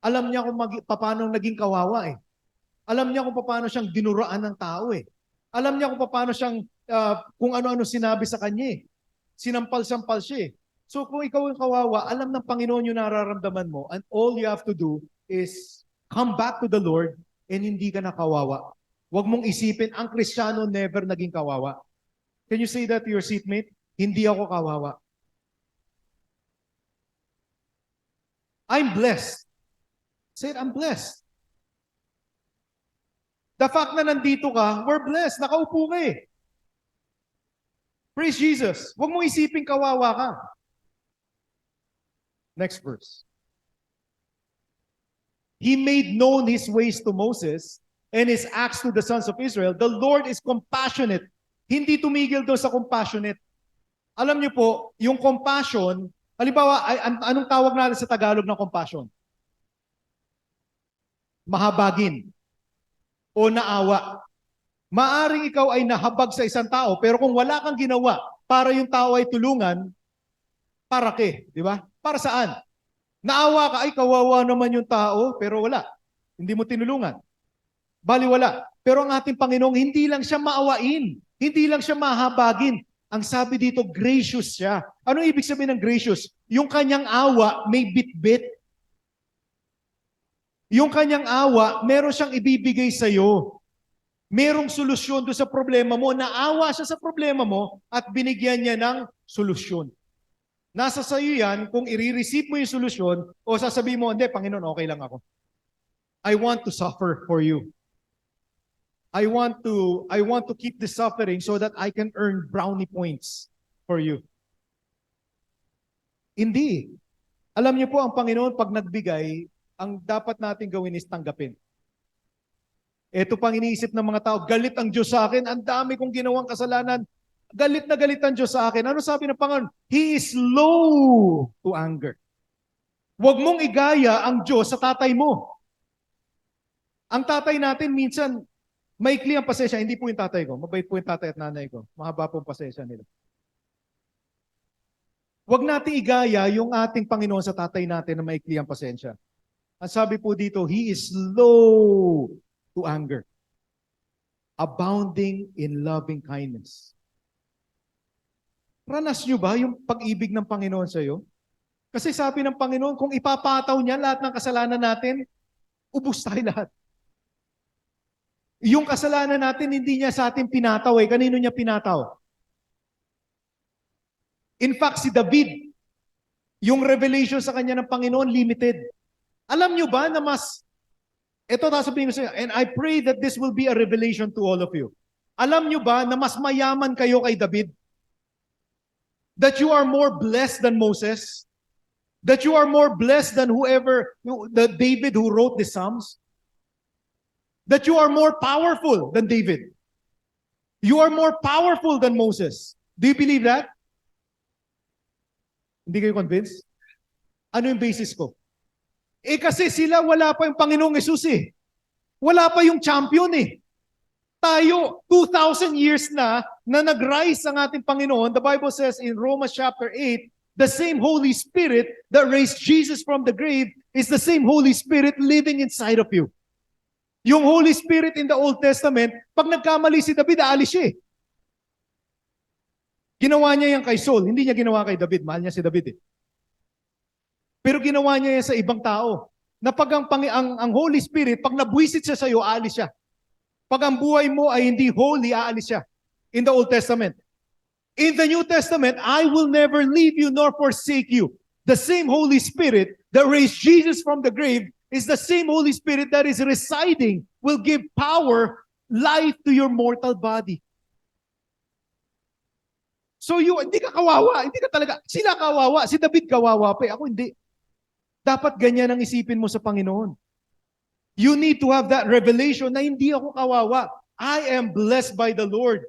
Alam niya kung paano naging kawawa eh. Alam niya kung paano siyang dinuraan ng tao eh. Alam niya kung paano siyang, kung ano-ano sinabi sa kanya eh. Sinampal-sampal siya eh. So kung ikaw ang kawawa, alam ng Panginoon yung nararamdaman mo, and all you have to do is come back to the Lord and hindi ka na kawawa. Huwag mong isipin, ang Kristiyano never naging kawawa. Can you say that to your seatmate? Hindi ako kawawa. I'm blessed. Say it, I'm blessed. The fact na nandito ka, we're blessed. Nakaupo ka eh. Praise Jesus. Huwag mong isipin kawawa ka. Next verse. He made known His ways to Moses and His acts to the sons of Israel. The Lord is compassionate. Hindi tumigil doon sa compassionate. Alam niyo po, yung compassion, halimbawa, anong tawag natin sa Tagalog ng compassion? Mahabagin o naawa. Maaring ikaw ay nahabag sa isang tao, pero kung wala kang ginawa para yung tao ay tulungan, para ke, di ba? Para saan? Naawa ka, ay kawawa naman yung tao, pero wala. Hindi mo tinulungan. Baliwala. Pero ang ating Panginoong, hindi lang siya maawain. Hindi lang siya mahabagin. Ang sabi dito, gracious siya. Anong ibig sabihin ng gracious? Yung kanyang awa may bit-bit. Yung kanyang awa, meron siyang ibibigay sa iyo. Merong solusyon doon sa problema mo, naawa siya sa problema mo at binigyan niya ng solusyon. Nasa sayo yan kung i-receive mo yung solusyon o sasabihin mo, hindi, Panginoon, okay lang ako. I want to suffer for you. I want to keep the suffering so that I can earn brownie points for you. Hindi. Alam niyo po, ang Panginoon, pag nagbigay, ang dapat natin gawin is tanggapin. Ito pang iniisip ng mga tao, galit ang Diyos sa akin, ang dami kong ginawang kasalanan, galit na galit ang Diyos sa akin. Ano sabi ng Panginoon? He is slow to anger. Huwag mong igaya ang Diyos sa tatay mo. Ang tatay natin minsan, maikli ang pasensya, hindi po yung tatay ko. Mabait po yung tatay at nanay ko. Mahaba po ang pasensya nila. Huwag natin igaya yung ating Panginoon sa tatay natin na maikli ang pasensya. Ang sabi po dito, He is slow to anger, abounding in loving kindness. Ranas nyo ba yung pag-ibig ng Panginoon sa iyo? Kasi sabi ng Panginoon, kung ipapataw niya lahat ng kasalanan natin, ubus tayo lahat. Yung kasalanan natin, hindi niya sa atin pinataw eh. Kanino niya pinataw? In fact, si David, yung revelation sa kanya ng Panginoon, limited. Alam nyo ba na ito sasabihin ko sa inyo, and I pray that this will be a revelation to all of you. Alam nyo ba na mas mayaman kayo kay David? That you are more blessed than Moses? That you are more blessed than the David who wrote the Psalms? That you are more powerful than David? You are more powerful than Moses. Do you believe that? Hindi kayo convinced? Ano yung basis ko? Kasi sila wala pa yung Panginoong Yesus eh. Wala pa yung champion eh. Tayo, 2,000 years na nag-rise ang ating Panginoon. The Bible says in Romans chapter 8, the same Holy Spirit that raised Jesus from the grave is the same Holy Spirit living inside of you. Yung Holy Spirit in the Old Testament, pag nagkamali si David, aalis siya eh. Ginawa niya yan kay Saul, hindi niya ginawa kay David. Mahal niya si David eh. Pero ginawa niya yan sa ibang tao. Na pag ang Holy Spirit, pag nabwisit siya sa iyo, aalis siya. Pag ang buhay mo ay hindi holy, aalis siya. In the Old Testament. In the New Testament, I will never leave you nor forsake you. The same Holy Spirit that raised Jesus from the grave is the same Holy Spirit that is residing, will give power, life to your mortal body. So hindi ka kawawa, hindi ka talaga, sila kawawa, si David kawawa pa, ako hindi. Dapat ganyan ang isipin mo sa Panginoon. You need to have that revelation na hindi ako kawawa. I am blessed by the Lord.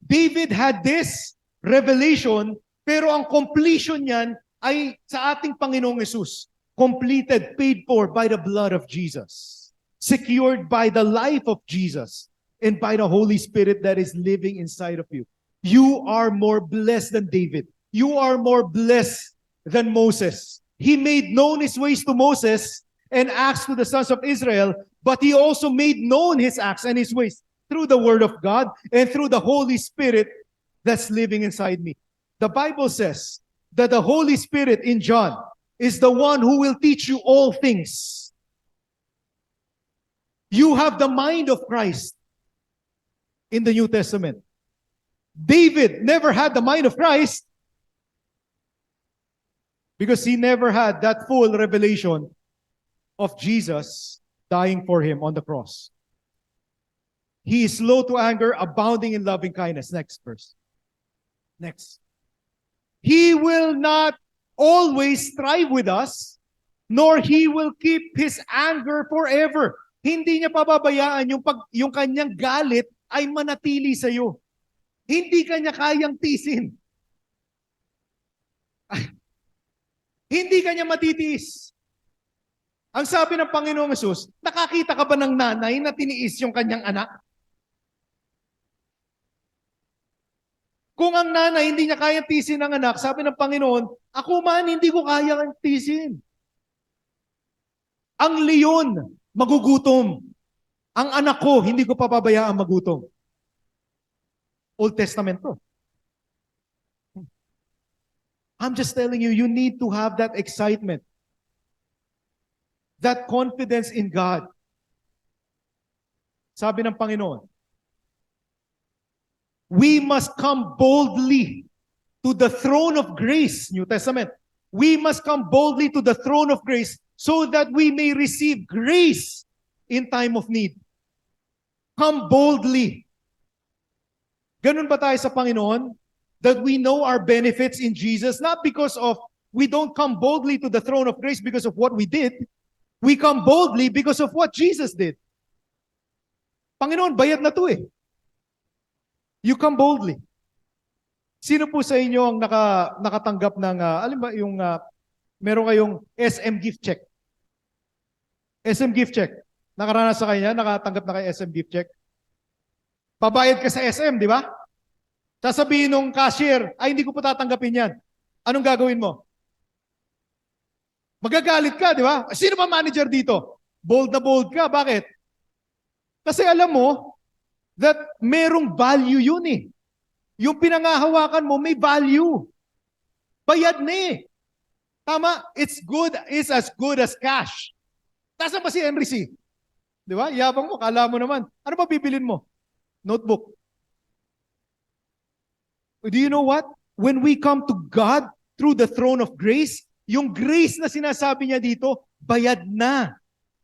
David had this revelation, pero ang completion niyan ay sa ating Panginoong Yesus. Completed, paid for by the blood of Jesus. Secured by the life of Jesus and by the Holy Spirit that is living inside of you. You are more blessed than David. You are more blessed than Moses. He made known his ways to Moses and acts to the sons of Israel, but he also made known his acts and his ways through the Word of God and through the Holy Spirit that's living inside me. The Bible says that the Holy Spirit in John is the one who will teach you all things. You have the mind of Christ in the New Testament. David never had the mind of Christ because he never had that full revelation of Jesus dying for him on the cross. He is slow to anger, abounding in loving kindness. Next verse. Next. He will not always strive with us, nor he will keep his anger forever. Hindi niya pababayaan yung kanyang galit ay manatili sa iyo. Hindi kanya kayang tiisin. Hindi kanya matitiis. Ang sabi ng Panginoong Yesus, nakakita ka ba ng nanay na tiniis yung kanyang anak? Kung ang nanay hindi niya kayang tiisin ng anak, sabi ng Panginoon, ako man hindi ko kayang tiisin. Ang leon, magugutom. Ang anak ko, hindi ko papabayaan magutom. Old Testament to. I'm just telling you, you need to have that excitement. That confidence in God. Sabi ng Panginoon, We must come boldly to the throne of grace, New Testament. We must come boldly to the throne of grace so that we may receive grace in time of need. Come boldly. Ganun ba tayo sa Panginoon? That we know our benefits in Jesus, not because of, we don't come boldly to the throne of grace because of what we did. We come boldly because of what Jesus did. Panginoon, bayad na to eh. You come boldly. Sino po sa inyo ang nakatanggap ng, alam ba yung, meron kayong SM gift check? SM gift check. Nakaranas sa kanya, nakatanggap na kayo SM gift check? Pabayad ka sa SM, di ba? Sasabihin nung cashier, ay hindi ko pa tatanggapin yan. Anong gagawin mo? Magagalit ka, di ba? Sino ba manager dito? Bold na bold ka. Bakit? Kasi alam mo that merong value yun eh. Yung pinangahawakan mo, may value. Bayad na eh. Tama? It's as good as cash. Nasaan ba si Henry C? Di ba? Yabang mo, kala mo naman. Ano ba bibilin mo? Notebook. Do you know what? When we come to God through the throne of grace, yung grace na sinasabi niya dito, bayad na.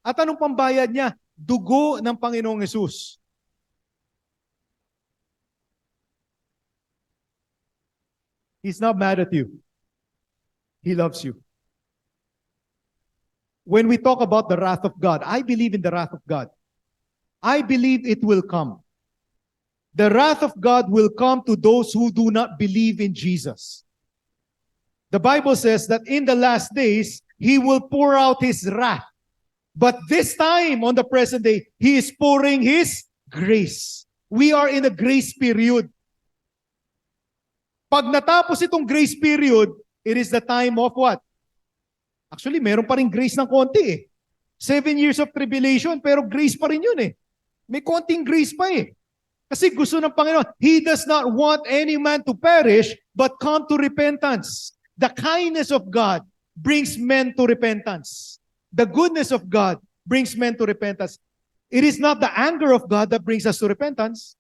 At anong pambayad niya? Dugo ng Panginoong Hesus. He's not mad at you. He loves you. When we talk about the wrath of God, I believe in the wrath of God. I believe it will come. The wrath of God will come to those who do not believe in Jesus. The Bible says that in the last days, He will pour out His wrath. But this time, on the present day, He is pouring His grace. We are in a grace period. Pag natapos itong grace period, it is the time of what? Actually, meron pa rin grace ng konti eh. 7 years of tribulation, pero grace pa rin yun eh. May konting grace pa eh. Kasi gusto ng Panginoon, He does not want any man to perish, but come to repentance. The kindness of God brings men to repentance. The goodness of God brings men to repentance. It is not the anger of God that brings us to repentance.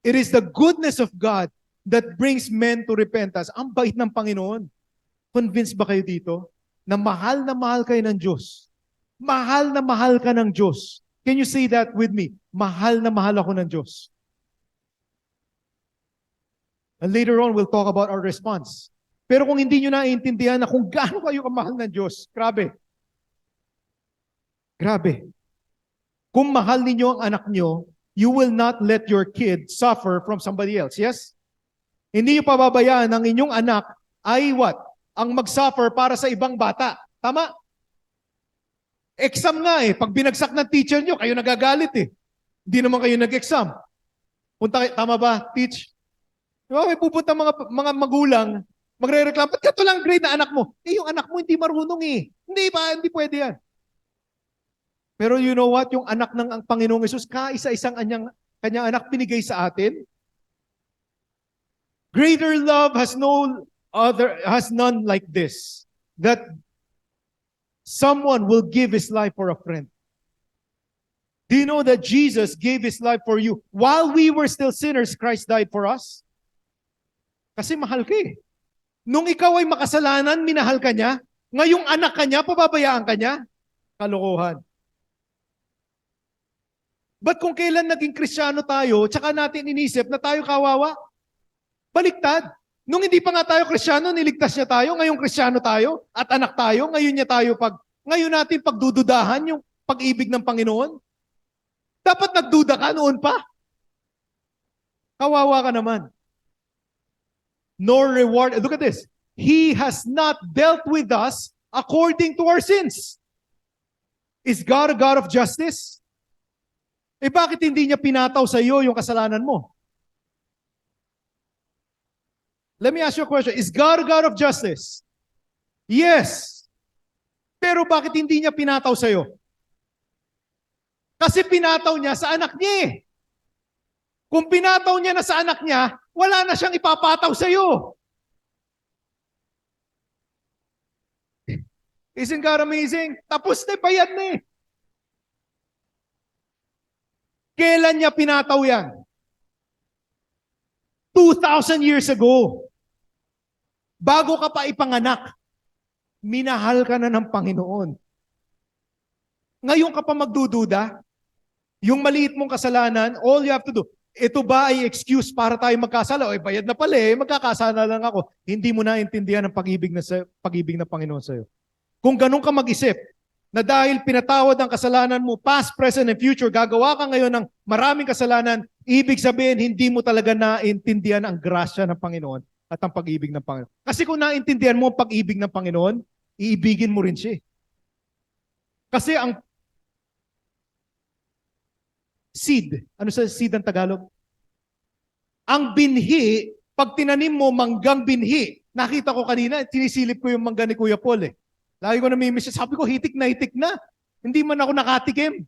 It is the goodness of God that brings men to repentance. Ang bait ng Panginoon. Convinced ba kayo dito na mahal kayo ng Diyos? Mahal na mahal ka ng Diyos. Can you say that with me? Mahal na mahal ako ng Diyos. And later on, we'll talk about our response. Pero kung hindi nyo naiintindihan na kung gaano kayo kamahal ng Diyos, grabe. Grabe. Kung mahal ninyo ang anak nyo, you will not let your kid suffer from somebody else. Yes? Hindi nyo pababayaan ang inyong anak ay what? Ang mag-suffer para sa ibang bata. Tama? Exam nga eh. Pag binagsak ng teacher nyo, kayo nagagalit eh. Hindi naman kayo nag-exam. Tama ba, teach? Diba, may pupunta mga magulang, magre-reklamo, ba't kato lang grade na anak mo? Eh, yung anak mo hindi marunong eh. Hindi pwede yan. Pero you know what? Yung anak ng ang Panginoong Hesus, kaisa-isang kanyang anak binigay sa atin. Greater love has none like this, that someone will give his life for a friend. Do you know that Jesus gave His life for you? While we were still sinners, Christ died for us. Kasi mahal ka eh. Nung ikaw ay makasalanan, minahal ka niya. Ngayong anak ka niya, pababayaan ka niya. Kalokohan. Ba't kung kailan naging Kristiyano tayo, tsaka natin inisip na tayo kawawa? Baliktad. Nung hindi pa nga tayo Kristiyano, niligtas niya tayo. Ngayong Kristiyano tayo at anak tayo. Ngayon natin pagdududahan yung pag-ibig ng Panginoon. Dapat nagduda ka noon pa. Kawawa ka naman. Nor reward. Look at this. He has not dealt with us according to our sins. Is God a God of justice? Eh bakit hindi niya pinataw sa iyo yung kasalanan mo? Let me ask you a question. Is God a God of justice? Yes. Pero bakit hindi niya pinataw sa iyo? Kasi pinataw niya sa anak niya eh. Kung pinataw niya na sa anak niya, wala na siyang ipapataw sa iyo. Isn't God amazing? Tapos na, bayad na eh. Kailan niya pinataw yan? 2,000 years ago. Bago ka pa ipanganak, minahal ka na ng Panginoon. Ngayon ka pa magdududa, yung maliit mong kasalanan, all you have to do, ito ba ay excuse para tayo magkasala? O bayad na pala magkakasala lang ako. Hindi mo naintindihan ang pag-ibig ng Panginoon sa'yo. Kung ganun ka mag-isip, na dahil pinatawad ang kasalanan mo, past, present, and future, gagawa ka ngayon ng maraming kasalanan, ibig sabihin, hindi mo talaga naintindihan ang grasya ng Panginoon at ang pag-ibig ng Panginoon. Kasi kung naintindihan mo ang pag-ibig ng Panginoon, iibigin mo rin siya. Kasi ang seed, ano sa seed ang Tagalog? Ang binhi, pag tinanim mo manggang binhi, nakita ko kanina, sinisilip ko yung mangga ni Kuya Paul Lagi ko namimiss siya. Sabi ko, hitik na hitik na. Hindi man ako nakatikim.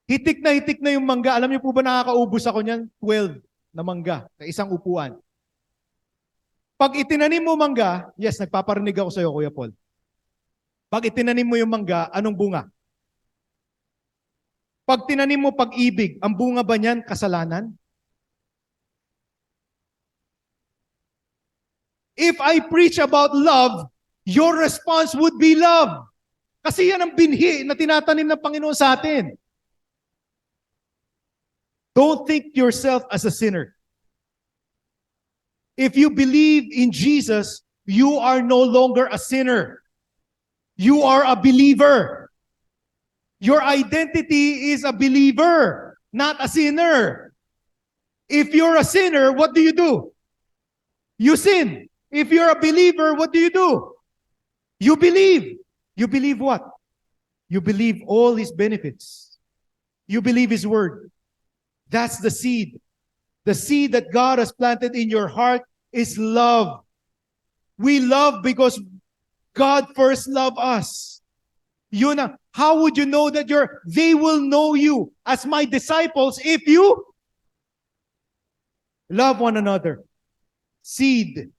Hitik na yung mangga. Alam niyo po ba nakakaubos ako niyan? 12 na mangga sa isang upuan. Pag itinanim mo mangga, yes, nagpaparinig ako sa iyo, Kuya Paul. Pag itinanim mo yung mangga, anong bunga? Pag tinanim mo pag-ibig, ang bunga ba niyan kasalanan? If I preach about love, your response would be love. Kasi yan ang binhi na tinatanim ng Panginoon sa atin. Don't think yourself as a sinner. If you believe in Jesus, you are no longer a sinner. You are a believer. Your identity is a believer, not a sinner. If you're a sinner, what do? You sin. If you're a believer, what do? You believe. You believe what? You believe all His benefits. You believe His word. That's the seed. The seed that God has planted in your heart is love. We love because God first loved us. Yun na. How would you know that they will know you as my disciples if you love one another? Seed.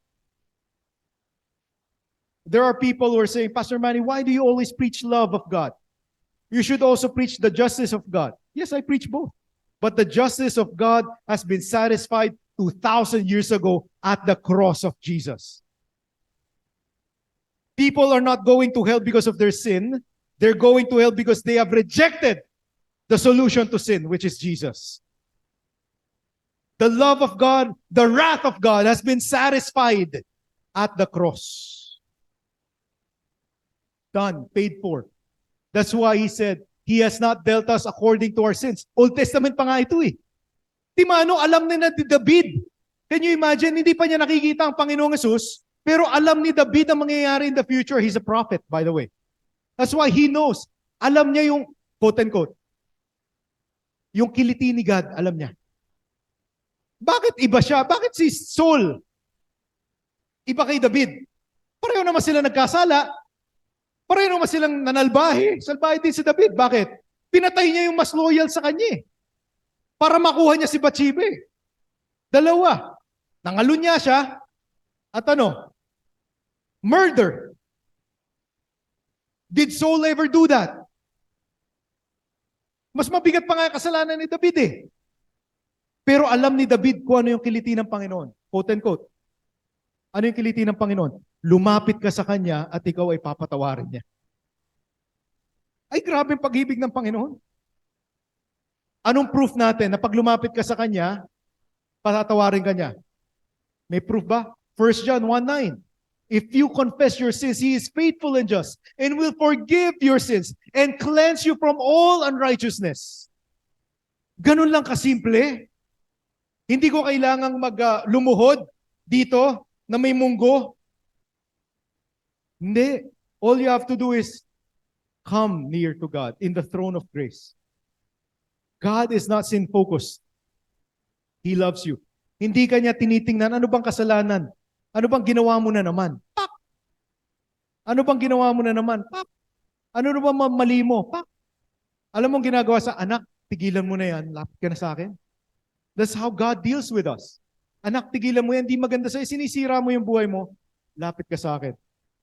There are people who are saying, Pastor Manny, why do you always preach love of God? You should also preach the justice of God. Yes, I preach both. But the justice of God has been satisfied 2,000 years ago at the cross of Jesus. People are not going to hell because of their sin. They're going to hell because they have rejected the solution to sin, which is Jesus. The love of God, the wrath of God has been satisfied at the cross. Done, paid for. That's why He said, He has not dealt us according to our sins. Old Testament pa nga ito Timano, alam na David. Can you imagine? Hindi pa niya nakikita ang Panginoong Jesus, pero alam ni David ang mangyayari in the future. He's a prophet, by the way. That's why he knows. Alam niya yung, quote-unquote, yung kiliti ni God, alam niya. Bakit iba siya? Bakit si Saul iba kay David? Pareho naman sila nagkasala. Pareho naman silang nanalbahe. Salbahe din si David. Bakit? Pinatay niya yung mas loyal sa kanya para makuha niya si Bathsheba. Dalawa. Nangalunya siya at murder. Did Saul ever do that? Mas mabigat pa nga kasalanan ni David Pero alam ni David kung ano yung kiliti ng Panginoon. Quote and quote. Ano yung kiliti ng Panginoon? Lumapit ka sa Kanya at ikaw ay papatawarin niya. Ay, grabe ang pag-ibig ng Panginoon. Anong proof natin na pag lumapit ka sa Kanya, patatawarin ka niya? May proof ba? 1 John 1:9. If you confess your sins, He is faithful and just and will forgive your sins and cleanse you from all unrighteousness. Ganun lang kasimple. Hindi ko kailangang lumuhod dito na may munggo. Hindi. All you have to do is come near to God in the throne of grace. God is not sin-focused. He loves you. Hindi ka niya tinitingnan, ano bang kasalanan? Ano bang ginawa mo na naman? Pak! Ano bang ginawa mo na naman? Pak! Ano na bang mali mo? Pak! Alam mo ang ginagawa sa anak, tigilan mo na yan, lapit ka na sa akin. That's how God deals with us. Anak, tigilan mo yan, di maganda sa'yo, sinisira mo yung buhay mo, lapit ka sa akin.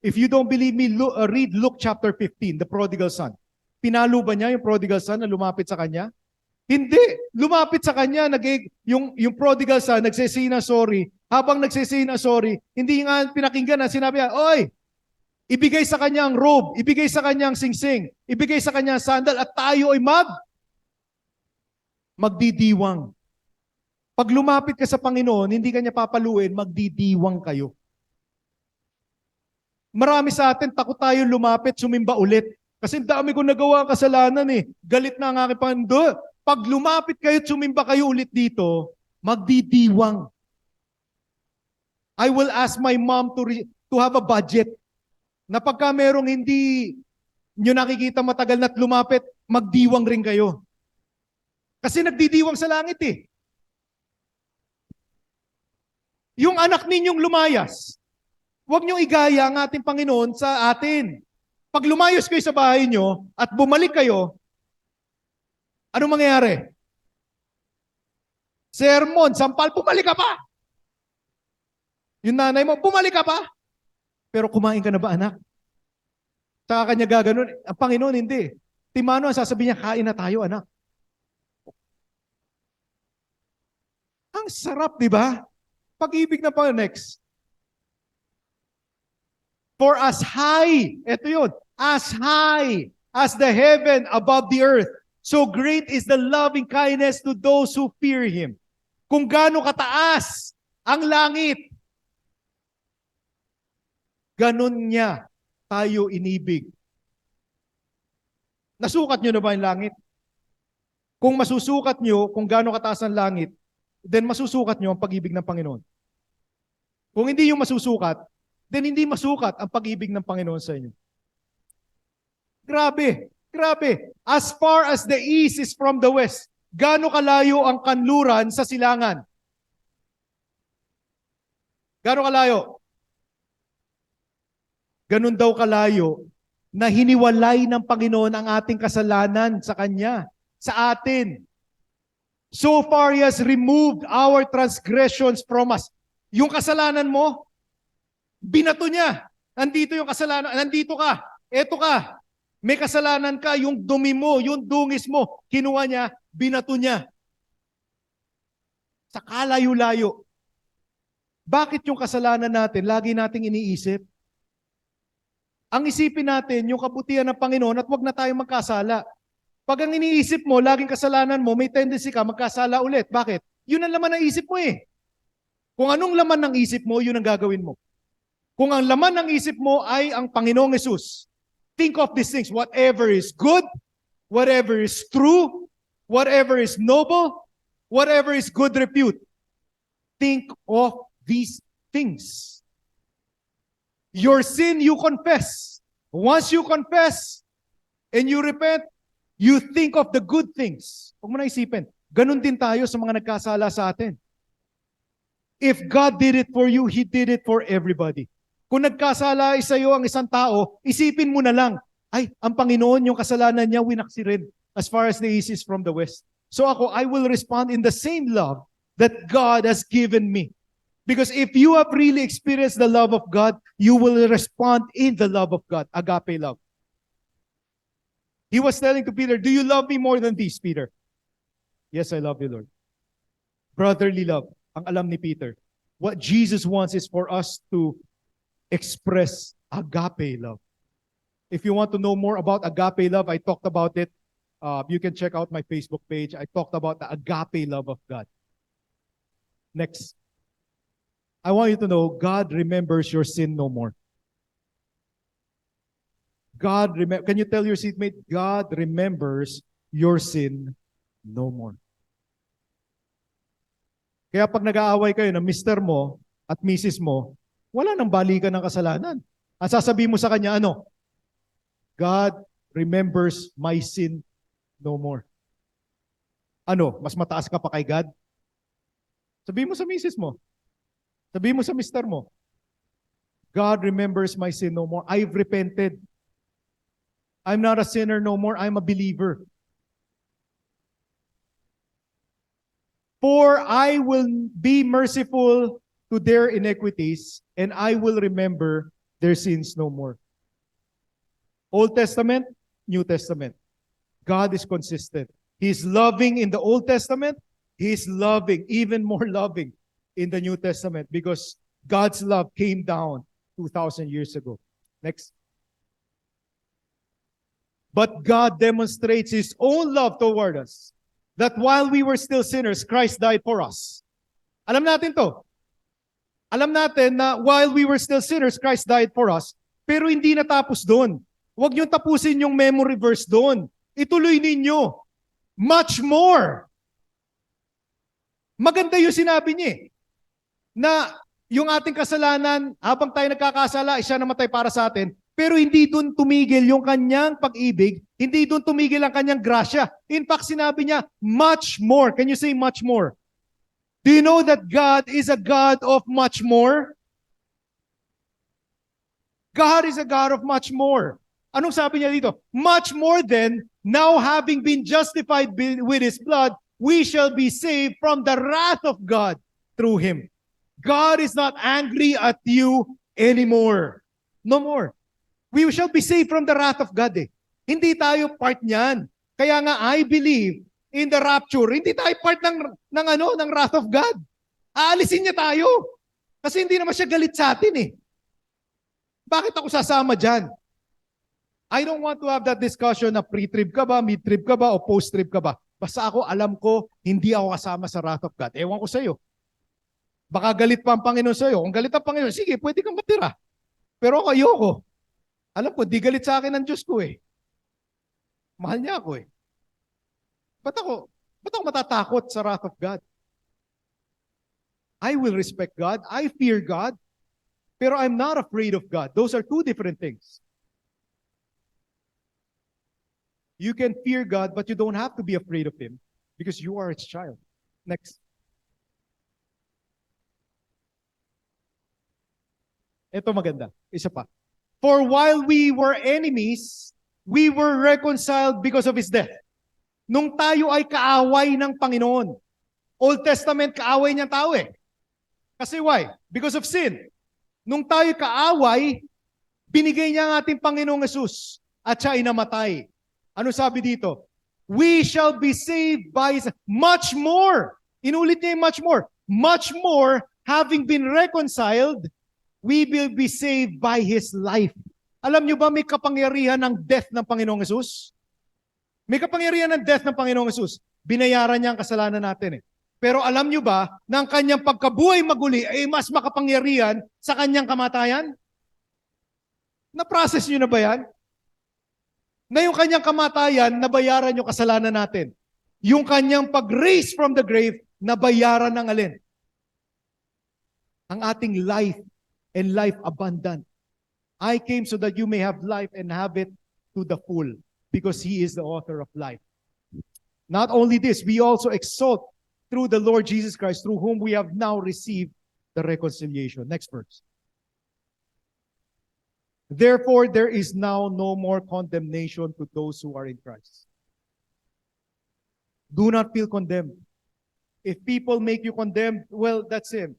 If you don't believe me, read Luke chapter 15, the prodigal son. Pinalo ba niya yung prodigal son na lumapit sa kanya? Hindi. Lumapit sa kanya, yung prodigal son, nagsisay na sorry. Habang nagsisay na sorry, hindi nga pinakinggan na sinabi niya, oy, ibigay sa kanya ang robe, ibigay sa kanya ang singsing, ibigay sa kanya ang sandal, at tayo ay magdidiwang. Pag lumapit ka sa Panginoon, hindi ka niya papaluin, magdidiwang kayo. Marami sa atin, takot tayo lumapit, sumimba ulit. Kasi dami ko nagawa ang kasalanan eh. Galit na ang aking Panginoon. Pag lumapit kayo at sumimba kayo ulit dito, magdidiwang. I will ask my mom to have a budget na pagka merong hindi nyo nakikita matagal na't lumapit, magdiwang rin kayo. Kasi nagdidiwang sa langit eh. Yung anak ninyong lumayas, huwag nyo igaya ang ating Panginoon sa atin. Pag lumayos kayo sa bahay nyo at bumalik kayo, anong mangyayari? Sermon, sampal, bumalik ka pa! Yung nanay mo, bumalik ka pa! Pero kumain ka na ba, anak? Saka kanya gaganon. Ang Panginoon, hindi. Timano ang sasabihin niya, kain na tayo, anak. Ang sarap, di ba? Pag-ibig na pa, next. For as high, eto yun, as high as the heaven above the earth, so great is the loving kindness to those who fear Him. Kung gaano kataas ang langit, ganon niya tayo inibig. Nasukat nyo na ba yung langit? Kung masusukat nyo kung gaano kataas ang langit, then masusukat nyo ang pag-ibig ng Panginoon. Kung hindi yung masusukat, then hindi masukat ang pag-ibig ng Panginoon sa inyo. Grabe, grabe. As far as the east is from the west, gaano kalayo ang kanluran sa silangan? Gaano kalayo? Ganun daw kalayo na hiniwalay ng Panginoon ang ating kasalanan sa Kanya, sa atin. So far, He has removed our transgressions from us. Yung kasalanan mo, binato niya. Nandito yung kasalanan. Nandito ka. Eto ka. May kasalanan ka. Yung dumi mo, yung dungis mo, kinuha niya, binato niya. Sa kalayo-layo. Bakit yung kasalanan natin, lagi nating iniisip? Ang isipin natin, yung kabutihan ng Panginoon at wag na tayong magkasala. Pag ang iniisip mo, laging kasalanan mo, may tendency ka magkasala ulit. Bakit? Yun ang laman ng isip mo eh. Kung anong laman ng isip mo, yun ang gagawin mo. Kung ang laman ng isip mo ay ang Panginoong Hesus, think of these things. Whatever is good, whatever is true, whatever is noble, whatever is good repute, think of these things. Your sin you confess. Once you confess and you repent, you think of the good things. Huwag mo na isipin. Ganun din tayo sa mga nagkasala sa atin. If God did it for you, He did it for everybody. Kung nagkasala sa iyo ang isang tao, isipin mo na lang, ay, ang Panginoon, yung kasalanan niya, winaksi rin as far as the east is from the west. So ako, I will respond in the same love that God has given me. Because if you have really experienced the love of God, you will respond in the love of God, agape love. He was telling to Peter, do you love me more than this, Peter? Yes, I love you, Lord. Brotherly love, ang alam ni Peter. What Jesus wants is for us to express agape love. If you want to know more about agape love, I talked about it. You can check out my Facebook page. I talked about the agape love of God. Next. I want you to know, God remembers your sin no more. Can you tell your seatmate, God remembers your sin no more. Kaya pag nag-aaway kayo ng mister mo at misis mo, wala nang balikan ng kasalanan. Ang sasabihin mo sa kanya, ano? God remembers my sin no more. Ano? Mas mataas ka pa kay God? Sabihin mo sa misis mo. Sabihin mo sa mister mo. God remembers my sin no more. I've repented. I'm not a sinner no more. I'm a believer. For I will be merciful to their iniquities, and I will remember their sins no more. Old Testament, New Testament. God is consistent. He's loving in the Old Testament. He's loving, even more loving in the New Testament because God's love came down 2,000 years ago. Next. But God demonstrates His own love toward us, that while we were still sinners, Christ died for us. Alam natin to. Alam natin na while we were still sinners, Christ died for us. Pero hindi natapos doon. Huwag niyong tapusin yung memory verse doon. Ituloy ninyo. Much more. Maganda yung sinabi niya na yung ating kasalanan, habang tayo nagkakasala, siya namatay para sa atin. Pero hindi doon tumigil yung kanyang pag-ibig, hindi doon tumigil ang kanyang grasya. In fact, sinabi niya, much more. Can you say much more? Do you know that God is a God of much more? God is a God of much more. Anong sabi niya dito? Much more than, now having been justified with His blood, we shall be saved from the wrath of God through Him. God is not angry at you anymore. No more. We shall be saved from the wrath of God eh. Hindi tayo part niyan. Kaya nga I believe in the rapture. Hindi tayo part ng wrath of God. Aalisin niya tayo. Kasi hindi naman siya galit sa atin eh. Bakit ako sasama dyan? I don't want to have that discussion na pre-trib ka ba, mid-trib ka ba, o post-trib ka ba. Basta ako, alam ko, hindi ako kasama sa wrath of God. Ewan ko sa'yo. Baka galit pa ang Panginoon sa'yo. Kung galit ang Panginoon, sige, pwede kang matira. Pero ako, ayoko. Alam ko, di galit sa akin ang Diyos ko eh. Mahal niya ako eh. Ba't ako matatakot sa wrath of God? I will respect God. I fear God. Pero I'm not afraid of God. Those are two different things. You can fear God, but you don't have to be afraid of Him because you are His child. Next. Ito maganda. Isa pa. For while we were enemies, we were reconciled because of His death. Nung tayo ay kaaway ng Panginoon. Old Testament, kaaway niyang tao eh. Kasi why? Because of sin. Nung tayo kaaway, binigay niya ang ating Panginoong Yesus at siya ay namatay. Ano sabi dito? We shall be saved by His much more. Inulit niya yung much more. Much more, having been reconciled, we will be saved by His life. Alam niyo ba may kapangyarihan ng death ng Panginoong Yesus? May kapangyarihan ng death ng Panginoong Yesus. Binayaran niya ang kasalanan natin eh. Pero alam niyo ba na ang kanyang pagkabuhay maguli ay mas makapangyarihan sa kanyang kamatayan? Na-process niyo na ba yan? Na yung kanyang kamatayan, nabayaran yung kasalanan natin. Yung kanyang pag-raise from the grave, nabayaran ng alin? Ang ating life and life abundant. I came so that you may have life and have it to the full because He is the author of life. Not only this, we also exalt through the Lord Jesus Christ, through whom we have now received the reconciliation. Next verse. Therefore, there is now no more condemnation to those who are in Christ. Do not feel condemned. If people make you condemned, well, that's Him.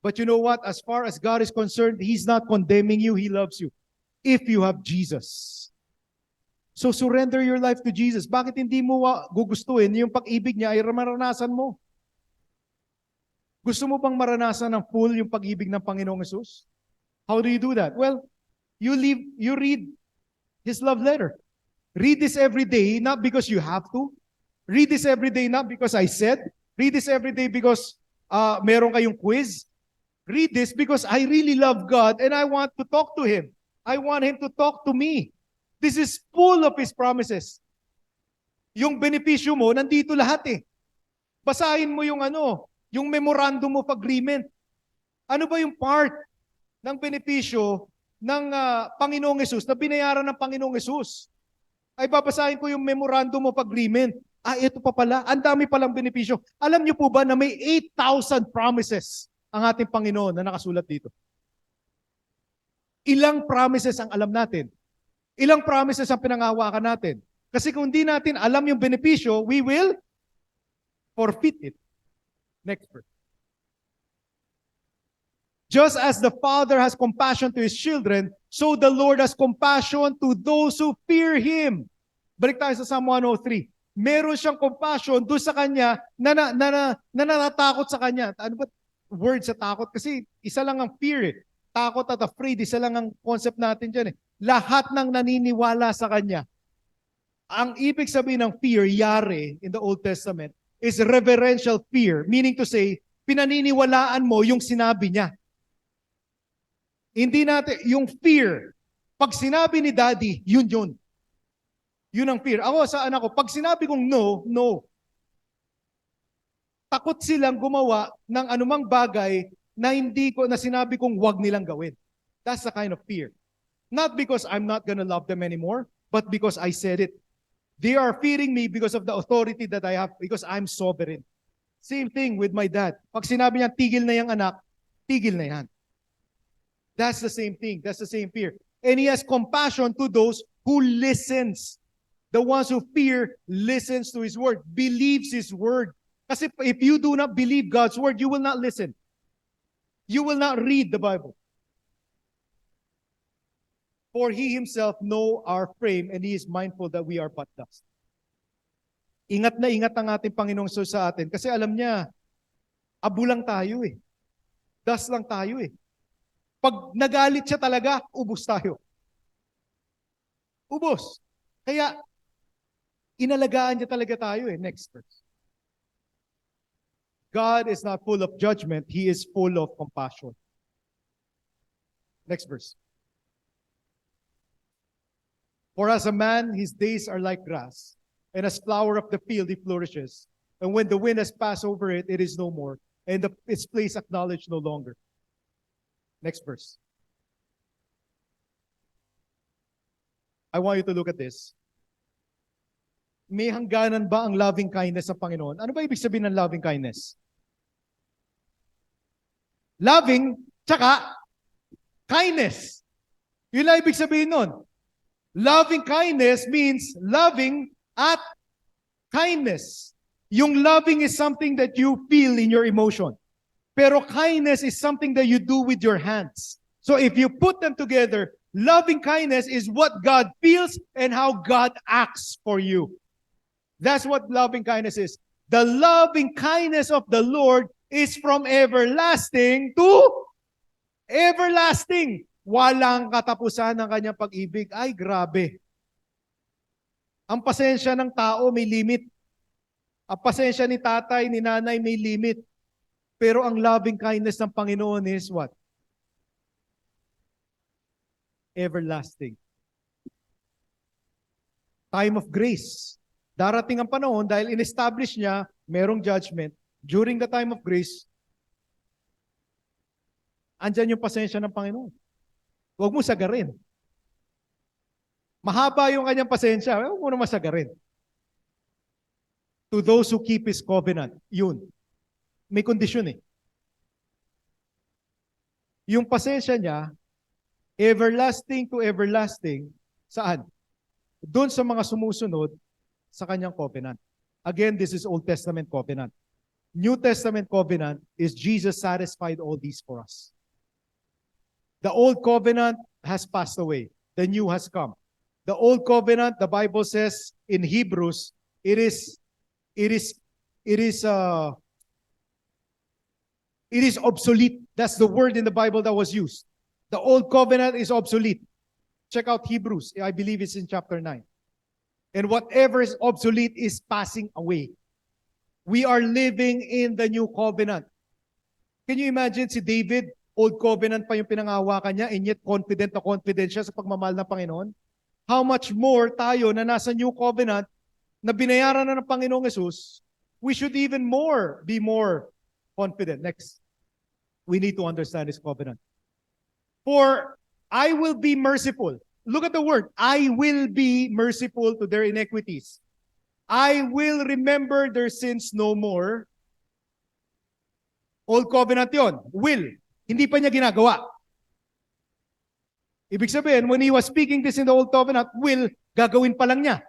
But you know what? As far as God is concerned, He's not condemning you. He loves you. If you have Jesus. So surrender your life to Jesus. Bakit hindi mo gugustuhin yung pag-ibig niya ay maranasan mo? Gusto mo bang maranasan ng full yung pag-ibig ng Panginoong Yesus? How do you do that? Well, you read His love letter. Read this every day, not because you have to. Read this every day, not because I said. Read this every day because meron kayong quiz. Read this because I really love God and I want to talk to Him. I want Him to talk to me. This is full of His promises. Yung benepisyo mo, nandito lahat eh. Basahin mo yung yung memorandum of agreement. Ano ba yung part ng benepisyo ng Panginoong Yesus na binayaran ng Panginoong Yesus? Ay babasahin ko yung memorandum of agreement. Ito pa pala. Ang dami palang benepisyo. Alam niyo po ba na may 8,000 promises ang ating Panginoon na nakasulat dito? Ilang promises ang alam natin? Ilang promises ang pinangahawakan natin? Kasi kung hindi natin alam yung benepisyo, we will forfeit it. Next verse. Just as the Father has compassion to His children, so the Lord has compassion to those who fear Him. Balik tayo sa Psalm 103. Meron siyang compassion doon sa kanya na natatakot sa kanya. Ano ba word sa takot? Kasi isa lang ang fear eh. Takot at afraid, isa lang ang concept natin dyan eh. Lahat ng naniniwala sa kanya. Ang ibig sabihin ng fear, yare, in the Old Testament, is reverential fear. Meaning to say, pinaniniwalaan mo yung sinabi niya. Hindi natin, yung fear, pag sinabi ni daddy, yun yun. Yun ang fear. Ako sa anak ko, pag sinabi kong no, no. Takot silang gumawa ng anumang bagay na sinabi kong wag nilang gawin. That's the kind of fear. Not because I'm not gonna love them anymore, but because I said it. They are fearing me because of the authority that I have, because I'm sovereign. Same thing with my dad. Pag sinabi niya, tigil na yung anak, tigil na yan. That's the same thing. That's the same fear. And he has compassion to those who listens. The ones who fear listens to his word, believes his word. Kasi if you do not believe God's word, you will not listen. You will not read the Bible. For he himself know our frame and he is mindful that we are but dust. Ingat na ingat ang ating Panginoong Diyos sa atin kasi alam niya, abo lang tayo eh. Dust lang tayo eh. Pag nagalit siya talaga, ubos tayo. Ubos. Kaya, inalagaan niya talaga tayo eh. Next verse. God is not full of judgment. He is full of compassion. Next verse. For as a man, his days are like grass, and as flower of the field he flourishes. And when the wind has passed over it, it is no more, and its place acknowledged no longer. Next verse. I want you to look at this. May hangganan ba ang loving kindness ng Panginoon? Ano ba ibig sabihin ng loving kindness? Loving, tsaka kindness. Yun lang ibig sabihin nun. Loving kindness means loving at kindness. Yung loving is something that you feel in your emotion. Pero kindness is something that you do with your hands. So if you put them together, loving kindness is what God feels and how God acts for you. That's what loving kindness is. The loving kindness of the Lord is from everlasting to everlasting. Walang katapusan ng kanyang pag-ibig. Ay, grabe. Ang pasensya ng tao may limit. Ang pasensya ni tatay, ni nanay may limit. Pero ang loving kindness ng Panginoon is what? Everlasting. Time of grace. Darating ang panahon dahil in-establish niya, merong judgment. During the time of grace, andyan yung pasensya ng Panginoon. Huwag mo sagarin. Mahaba yung kanyang pasensya, huwag mo na masagarin. To those who keep His covenant, yun. May kondisyon eh. Yung pasensya niya, everlasting to everlasting, saan? Doon sa mga sumusunod sa kanyang covenant. Again, this is Old Testament covenant. New Testament covenant is Jesus satisfied all these for us. The old covenant has passed away. The new has come. The old covenant, the Bible says in Hebrews, it is obsolete. That's the word in the Bible that was used. The old covenant is obsolete. Check out Hebrews. I believe it's in chapter 9. And whatever is obsolete is passing away. We are living in the new covenant. Can you imagine si David, old covenant pa yung pinangahawakan niya, and yet confident siya sa pagmamahal ng Panginoon? How much more tayo na nasa new covenant, na binayaran na ng Panginoong Jesus, we should even be more confident. Next. We need to understand this covenant. For I will be merciful. Look at the word. I will be merciful to their iniquities. I will remember their sins no more. Old covenant yon. Will. Hindi pa niya ginagawa. Ibig sabihin, when he was speaking this in the old covenant, will, gagawin pa lang niya.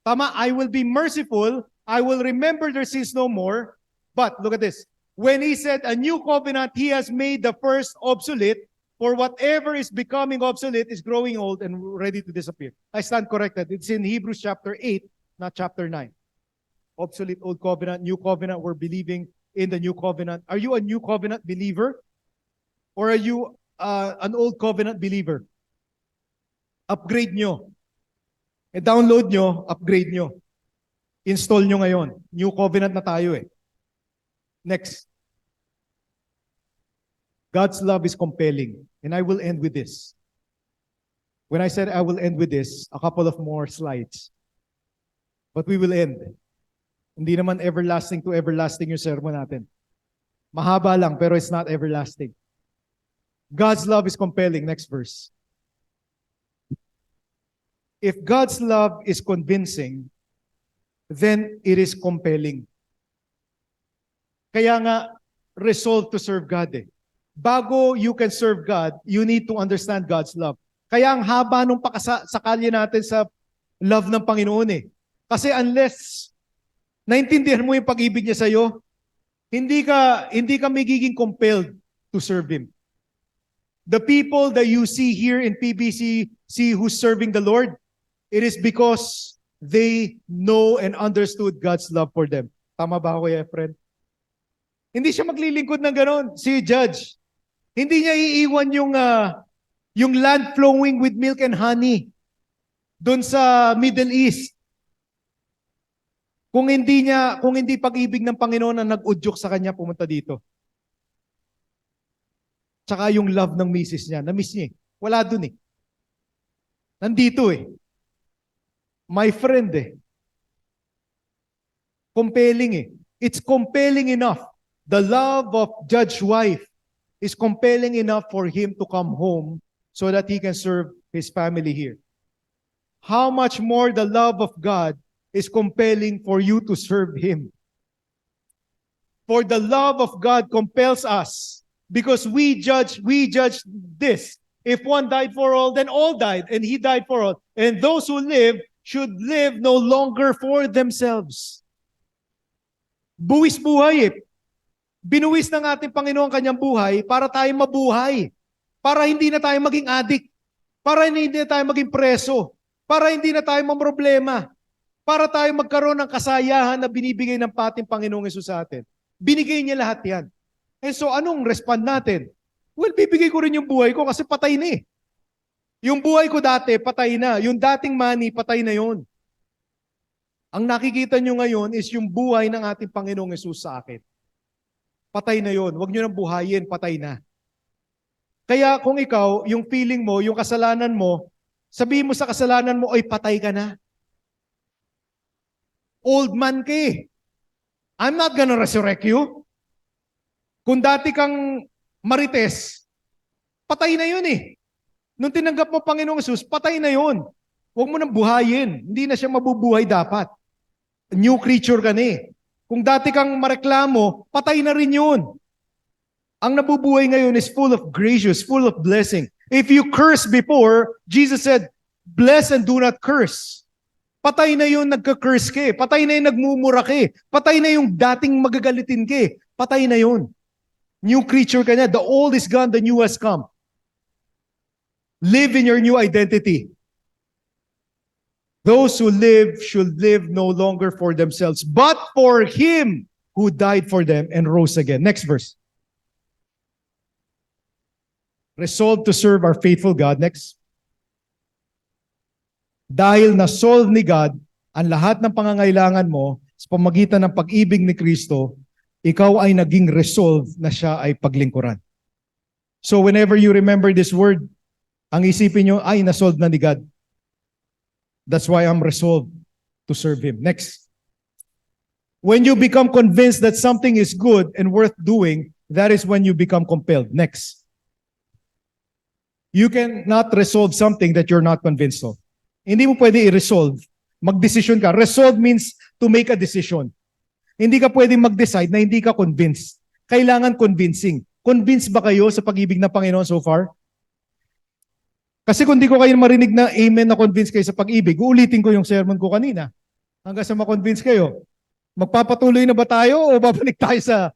Tama, I will be merciful. I will remember their sins no more. But, look at this. When he said a new covenant, he has made the first obsolete. For whatever is becoming obsolete is growing old and ready to disappear. I stand corrected. It's in Hebrews chapter 8, not chapter 9. obsolete old covenant, new covenant, we're believing in the new covenant. Are you a new covenant believer? Or are you an old covenant believer? Upgrade nyo. Download nyo, upgrade nyo. Install nyo ngayon. New covenant na tayo eh. Next. God's love is compelling. And I will end with this. When I said I will end with this, a couple of more slides. But we will end. Hindi naman everlasting to everlasting yung sermon natin. Mahaba lang, pero it's not everlasting. God's love is compelling. Next verse. If God's love is convincing, then it is compelling. Kaya nga, resolve to serve God eh. Bago you can serve God, you need to understand God's love. Kaya ang haba nung pakasakali natin sa love ng Panginoon eh. Kasi unless naintindihan mo yung pag-ibig niya sa'yo, hindi ka magiging compelled to serve Him. The people that you see here in PBCC who's serving the Lord, it is because they know and understood God's love for them. Tama ba ako, friend? Hindi siya maglilingkod ng ganon. Si Judge, hindi niya iiwan yung land flowing with milk and honey doon sa Middle East. Kung hindi pag-ibig ng Panginoon ang nag-udyok sa kanya pumunta dito. Tsaka yung love ng misis niya, na-miss niya eh. Wala dun eh. Nandito eh. My friend eh. Compelling eh. It's compelling enough. The love of Judge's wife is compelling enough for him to come home so that he can serve his family here. How much more the love of God is compelling for you to serve Him. For the love of God compels us because we judge this. If one died for all, then all died, and He died for all. And those who live should live no longer for themselves. Buwis buhay eh. Binuwis ng ating Panginoon kanyang buhay para tayo mabuhay. Para hindi na tayo maging addict. Para hindi na tayo maging preso. Para hindi na tayo mamroblema. Para tayo magkaroon ng kasayahan na binibigay ng pating Panginoong Hesus sa atin. Binigay niya lahat yan. And so anong respond natin? Well, bibigay ko rin yung buhay ko kasi patay na eh. Yung buhay ko dati, patay na. Yung dating money, patay na yon. Ang nakikita nyo ngayon is yung buhay ng ating Panginoong Hesus sa akin. Patay na yon. Huwag nyo nang buhayin, patay na. Kaya kung ikaw, yung feeling mo, yung kasalanan mo, sabihin mo sa kasalanan mo, ay patay ka na. Old man ka eh. I'm not gonna resurrect you. Kung dati kang marites, patay na yun eh. Nung tinanggap mo Panginoong Hesus, patay na yun. Huwag mo nang buhayin. Hindi na siya mabubuhay dapat. New creature ka na eh. Kung dati kang mareklamo, patay na rin yun. Ang nabubuhay ngayon is full of gracious, full of blessing. If you curse before, Jesus said, bless and do not curse. Patay na yung nagka-curse ka eh. Patay na yung nagmumura ka eh. Patay na yung dating magagalitin ka eh. Patay na yun. New creature ka na. The old is gone, the new has come. Live in your new identity. Those who live should live no longer for themselves, but for Him who died for them and rose again. Next verse. Resolve to serve our faithful God. Next. Dahil na-solve ni God ang lahat ng pangangailangan mo sa pamagitan ng pag-ibig ni Kristo, ikaw ay naging resolve na siya ay paglingkuran. So whenever you remember this word, ang isipin nyo, ay na-solve na ni God. That's why I'm resolved to serve Him. Next. When you become convinced that something is good and worth doing, that is when you become compelled. Next. You cannot resolve something that you're not convinced of. Hindi mo pwede i-resolve. Mag-decision ka. Resolve means to make a decision. Hindi ka pwede mag-decide na hindi ka convinced. Kailangan convincing. Convinced ba kayo sa pag-ibig ng Panginoon so far? Kasi kung di ko kayo marinig na amen na convince kayo sa pag-ibig, uulitin ko yung sermon ko kanina. Hanggang sa ma-convince kayo. Magpapatuloy na ba tayo o babalik tayo sa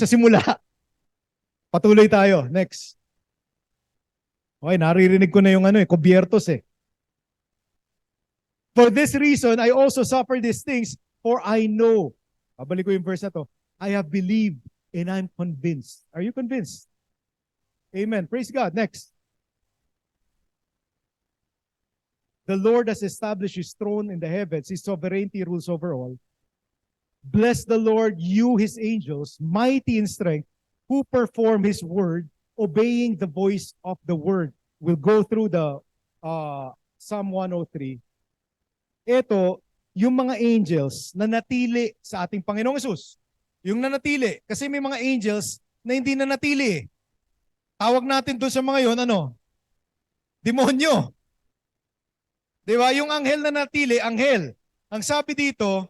simula? Patuloy tayo. Next. Okay, naririnig ko na yung kubiertos eh. For this reason, I also suffer these things, For I know, babalik ko yung verse na to, I have believed and I'm convinced. Are you convinced? Amen. Praise God. Next. The Lord has established his throne in the heavens. His sovereignty rules over all. Bless the Lord, you his angels, mighty in strength, who perform his word, obeying the voice of the word. We'll go through the Psalm 103. Ito, yung mga angels na natili sa ating Panginoong Hesus. Yung nanatili. Kasi may mga angels na hindi nanatili. Tawag natin doon sa mga yon, ano? Demonyo. Di ba? Yung anghel na natili, anghel. Ang sabi dito,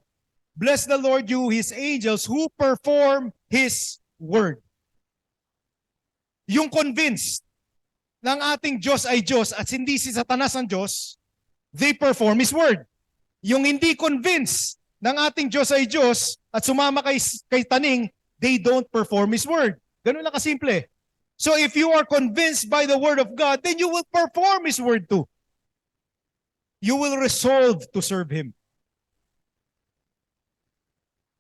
bless the Lord, you his angels who perform his word. Yung convinced ng ating Diyos ay Diyos at hindi si Satanas ang Diyos, they perform his word. Yung hindi convinced ng ating Diyos ay Diyos at sumama kay taning, they don't perform his word. Ganun lang kasimple. So if you are convinced by the word of God, then you will perform his word too. You will resolve to serve him.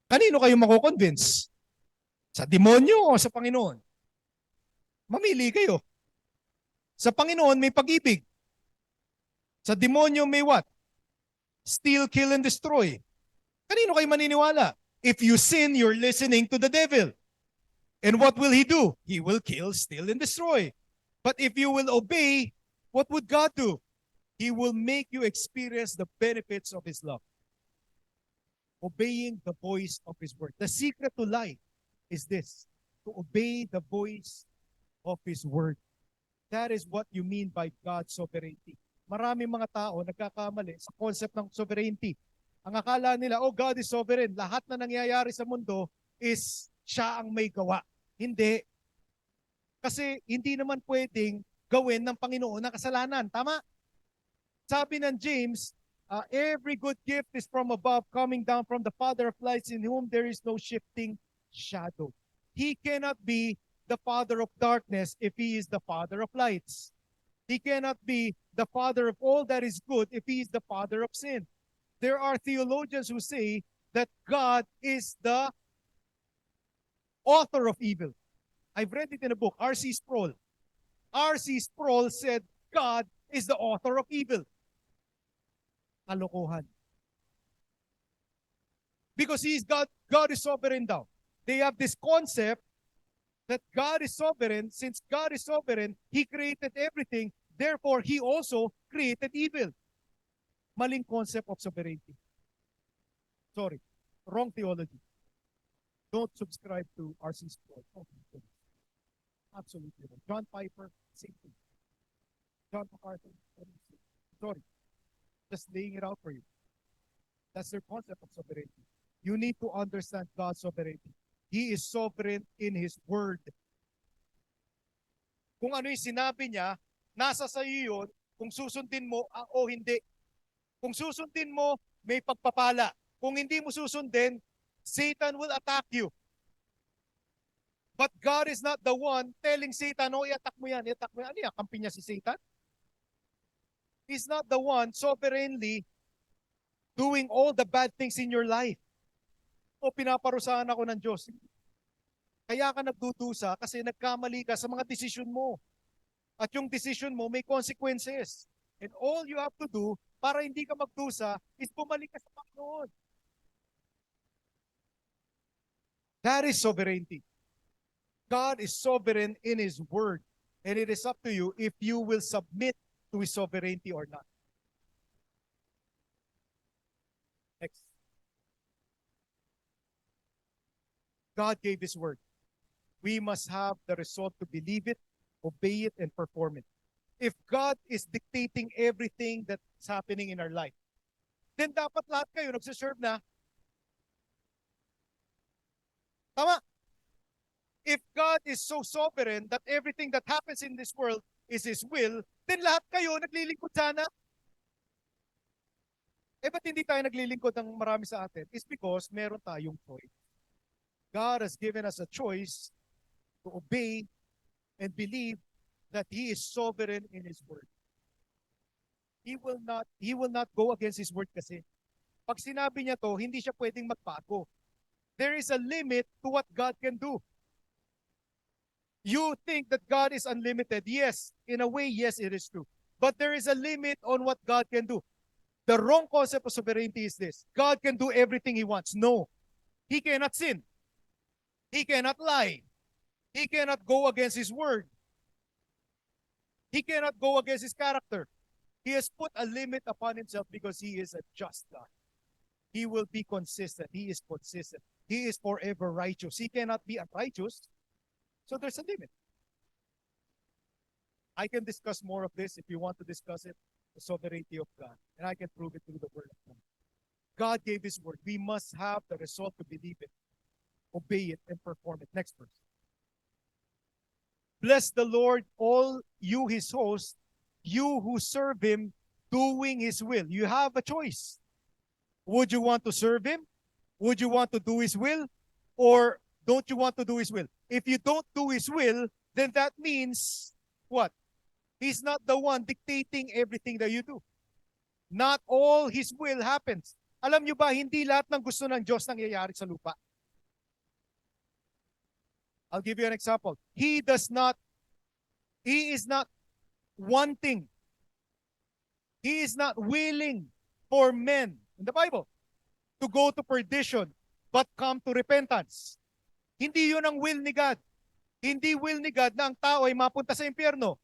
Kanino kayo mako-convince? Sa demonyo o sa Panginoon? Mamili kayo. Sa Panginoon may pag-ibig. Sa demonyo may what? Steal, kill, and destroy. Kanino kayo maniniwala? If you sin, you're listening to the devil. And what will he do? He will kill, steal, and destroy. But if you will obey, what would God do? He will make you experience the benefits of his love. Obeying the voice of his word. The secret to life is this, to obey the voice of his word. That is what you mean by God's sovereignty. Maraming mga tao nagkakamali sa concept ng sovereignty. Ang akala nila, oh, God is sovereign. Lahat na nangyayari sa mundo is siya ang may gawa. Hindi. Kasi hindi naman pwedeng gawin ng Panginoon ang kasalanan. Tama? Sabi ng James, every good gift is from above, coming down from the Father of lights, in whom there is no shifting shadow. He cannot be the father of darkness if he is the father of lights. He cannot be the father of all that is good if he is the father of sin. There are theologians who say that God is the author of evil. I've read it in a book, R.C. Sproul. R.C. Sproul said God is the author of evil. Kalokohan. Because he is God, God is sovereign daw. They have this concept that God is sovereign. Since God is sovereign, he created everything. Therefore, he also created evil. Maling concept of sovereignty. Sorry, wrong theology. Don't subscribe to R.C. Sproul. Absolutely wrong. John Piper, same thing. John MacArthur, sorry. Just laying it out for you. That's their concept of sovereignty. You need to understand God's sovereignty. He is sovereign in his word. Kung ano yung sinabi niya, nasa sa iyo yun, kung susundin mo o hindi. Kung susundin mo, may pagpapala. Kung hindi mo susundin, Satan will attack you. But God is not the one telling Satan, oh, i-attack mo yan, i-attack mo yan. Ano yan? Kampi niya si Satan? He's not the one sovereignly doing all the bad things in your life. O pinaparusahan ako ng Diyos. Kaya ka nagdudusa kasi nagkamali ka sa mga desisyon mo. At yung decision mo may consequences. And all you have to do para hindi ka magdusa is bumalik ka sa Panginoon. That is sovereignty. God is sovereign in his word. And it is up to you if you will submit to his sovereignty or not. Next. God gave his word. We must have the resolve to believe it, obey it, and perform it. If God is dictating everything that's happening in our life, then dapat lahat kayo nagsiserve na. Tama? If God is so sovereign that everything that happens in this world is his will, then lahat kayo naglilingkod sana. Eh, ba't hindi tayo naglilingkod ng marami sa atin? It's because meron tayong choice. God has given us a choice to obey and believe that he is sovereign in his word. He will not go against his word kasi. Pag sinabi niya to, hindi siya pwedeng magbago. There is a limit to what God can do. You think that God is unlimited. Yes, in a way, yes, it is true. But there is a limit on what God can do. The wrong concept of sovereignty is this. God can do everything He wants. No. He cannot sin. He cannot lie. He cannot go against His word. He cannot go against His character. He has put a limit upon Himself because He is a just God. He will be consistent. He is consistent. He is forever righteous. He cannot be unrighteous. So there's a limit. I can discuss more of this if you want to discuss it, the sovereignty of God. And I can prove it through the word of God. God gave His word. We must have the resolve to believe it, obey it, and perform it. Next verse. Bless the Lord, all you His hosts, you who serve Him, doing His will. You have a choice. Would you want to serve Him? Would you want to do His will? Or don't you want to do His will? If you don't do His will, then that means what? He's not the one dictating everything that you do. Not all His will happens. Alam nyo ba, hindi lahat ng gusto ng Diyos nangyayari sa lupa. I'll give you an example. He is not wanting. He is not willing for men in the Bible to go to perdition but come to repentance. Hindi yun ang will ni God. Hindi will ni God na ang tao ay mapunta sa impyerno.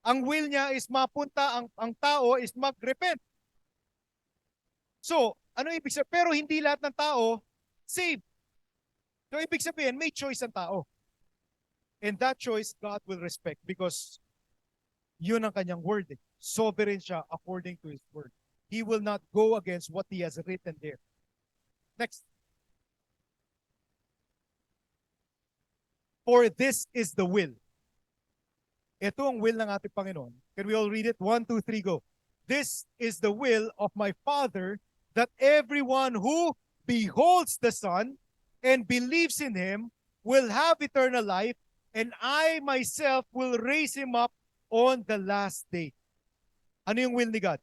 Ang will niya is mapunta, ang tao is mag-repent. So, ano ibig sabihin? Pero hindi lahat ng tao saved. So, ibig sabihin, may choice ang tao. And that choice, God will respect because yun ang kanyang word. Sovereign siya according to His word. He will not go against what He has written there. Next. For this is the will. Ito ang will ng ating Panginoon. Can we all read it? 1, 2, 3, go. This is the will of my Father, that everyone who beholds the Son and believes in Him will have eternal life, and I myself will raise him up on the last day. Ano yung will ni God?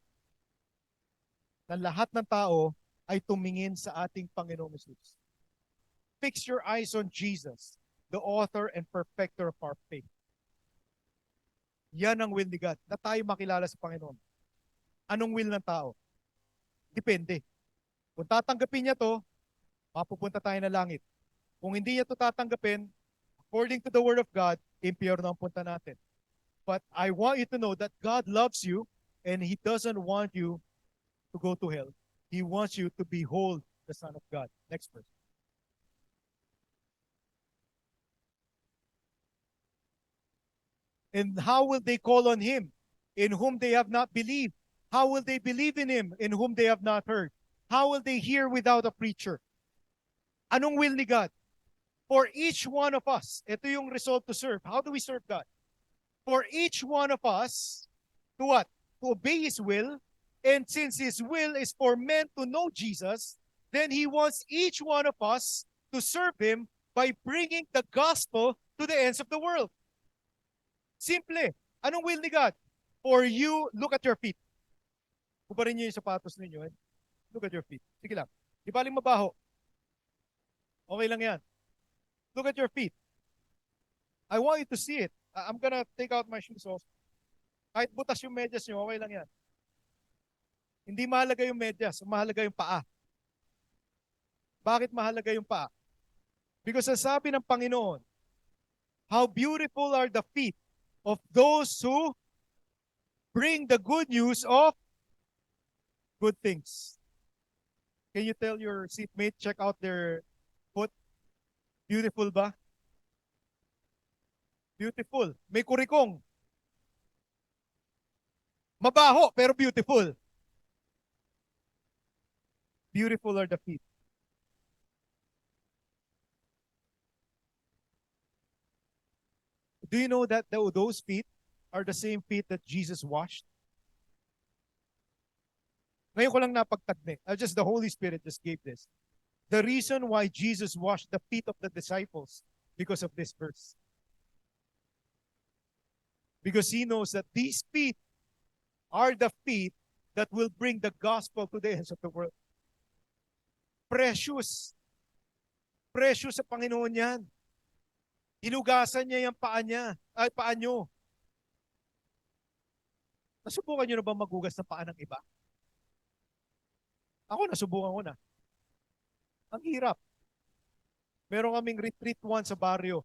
Na lahat ng tao ay tumingin sa ating Panginoong Jesus. Fix your eyes on Jesus, the author and perfecter of our faith. Yan ang will ni God, na tayo makilala sa Panginoon. Anong will ng tao? Depende. Kung tatanggapin niya to, mapupunta tayo na langit. Kung hindi niya to tatanggapin, according to the Word of God, impyerno ang punta natin. But I want you to know that God loves you and He doesn't want you to go to hell. He wants you to behold the Son of God. Next verse. And how will they call on Him in whom they have not believed? How will they believe in Him in whom they have not heard? How will they hear without a preacher? Anong will ni God? For each one of us, ito yung resolve to serve. How do we serve God? For each one of us, to what? To obey His will. And since His will is for men to know Jesus, then He wants each one of us to serve Him by bringing the gospel to the ends of the world. Simple. Anong will ni God? For you, look at your feet. Kubarin niyo yung sapatos ninyo. Look at your feet. Sige lang. Di baling mabaho. Okay lang yan. Look at your feet. I want you to see it. I'm gonna take out my shoes also. Kahit butas yung medyas nyo, okay lang yan. Hindi mahalaga yung medyas, mahalaga yung paa. Bakit mahalaga yung paa? Because ang sabi ng Panginoon, how beautiful are the feet of those who bring the good news of good things. Can you tell your seatmate, check out their foot? Beautiful ba? Beautiful. May kurikong. Mabaho, pero beautiful. Beautiful are the feet. Do you know that those feet are the same feet that Jesus washed? Ngayon ko lang napagtagni. Just the Holy Spirit just gave this. The reason why Jesus washed the feet of the disciples because of this verse. Because He knows that these feet are the feet that will bring the gospel to the ends of the world. Precious. Precious sa Panginoon yan. Hinugasan niya yung paa niya, ay paa nyo. Nasubukan niyo na ba maghugas ng paa ng iba? Ako, nasubukan ko na. Ang hirap. Meron kaming retreat once sa baryo.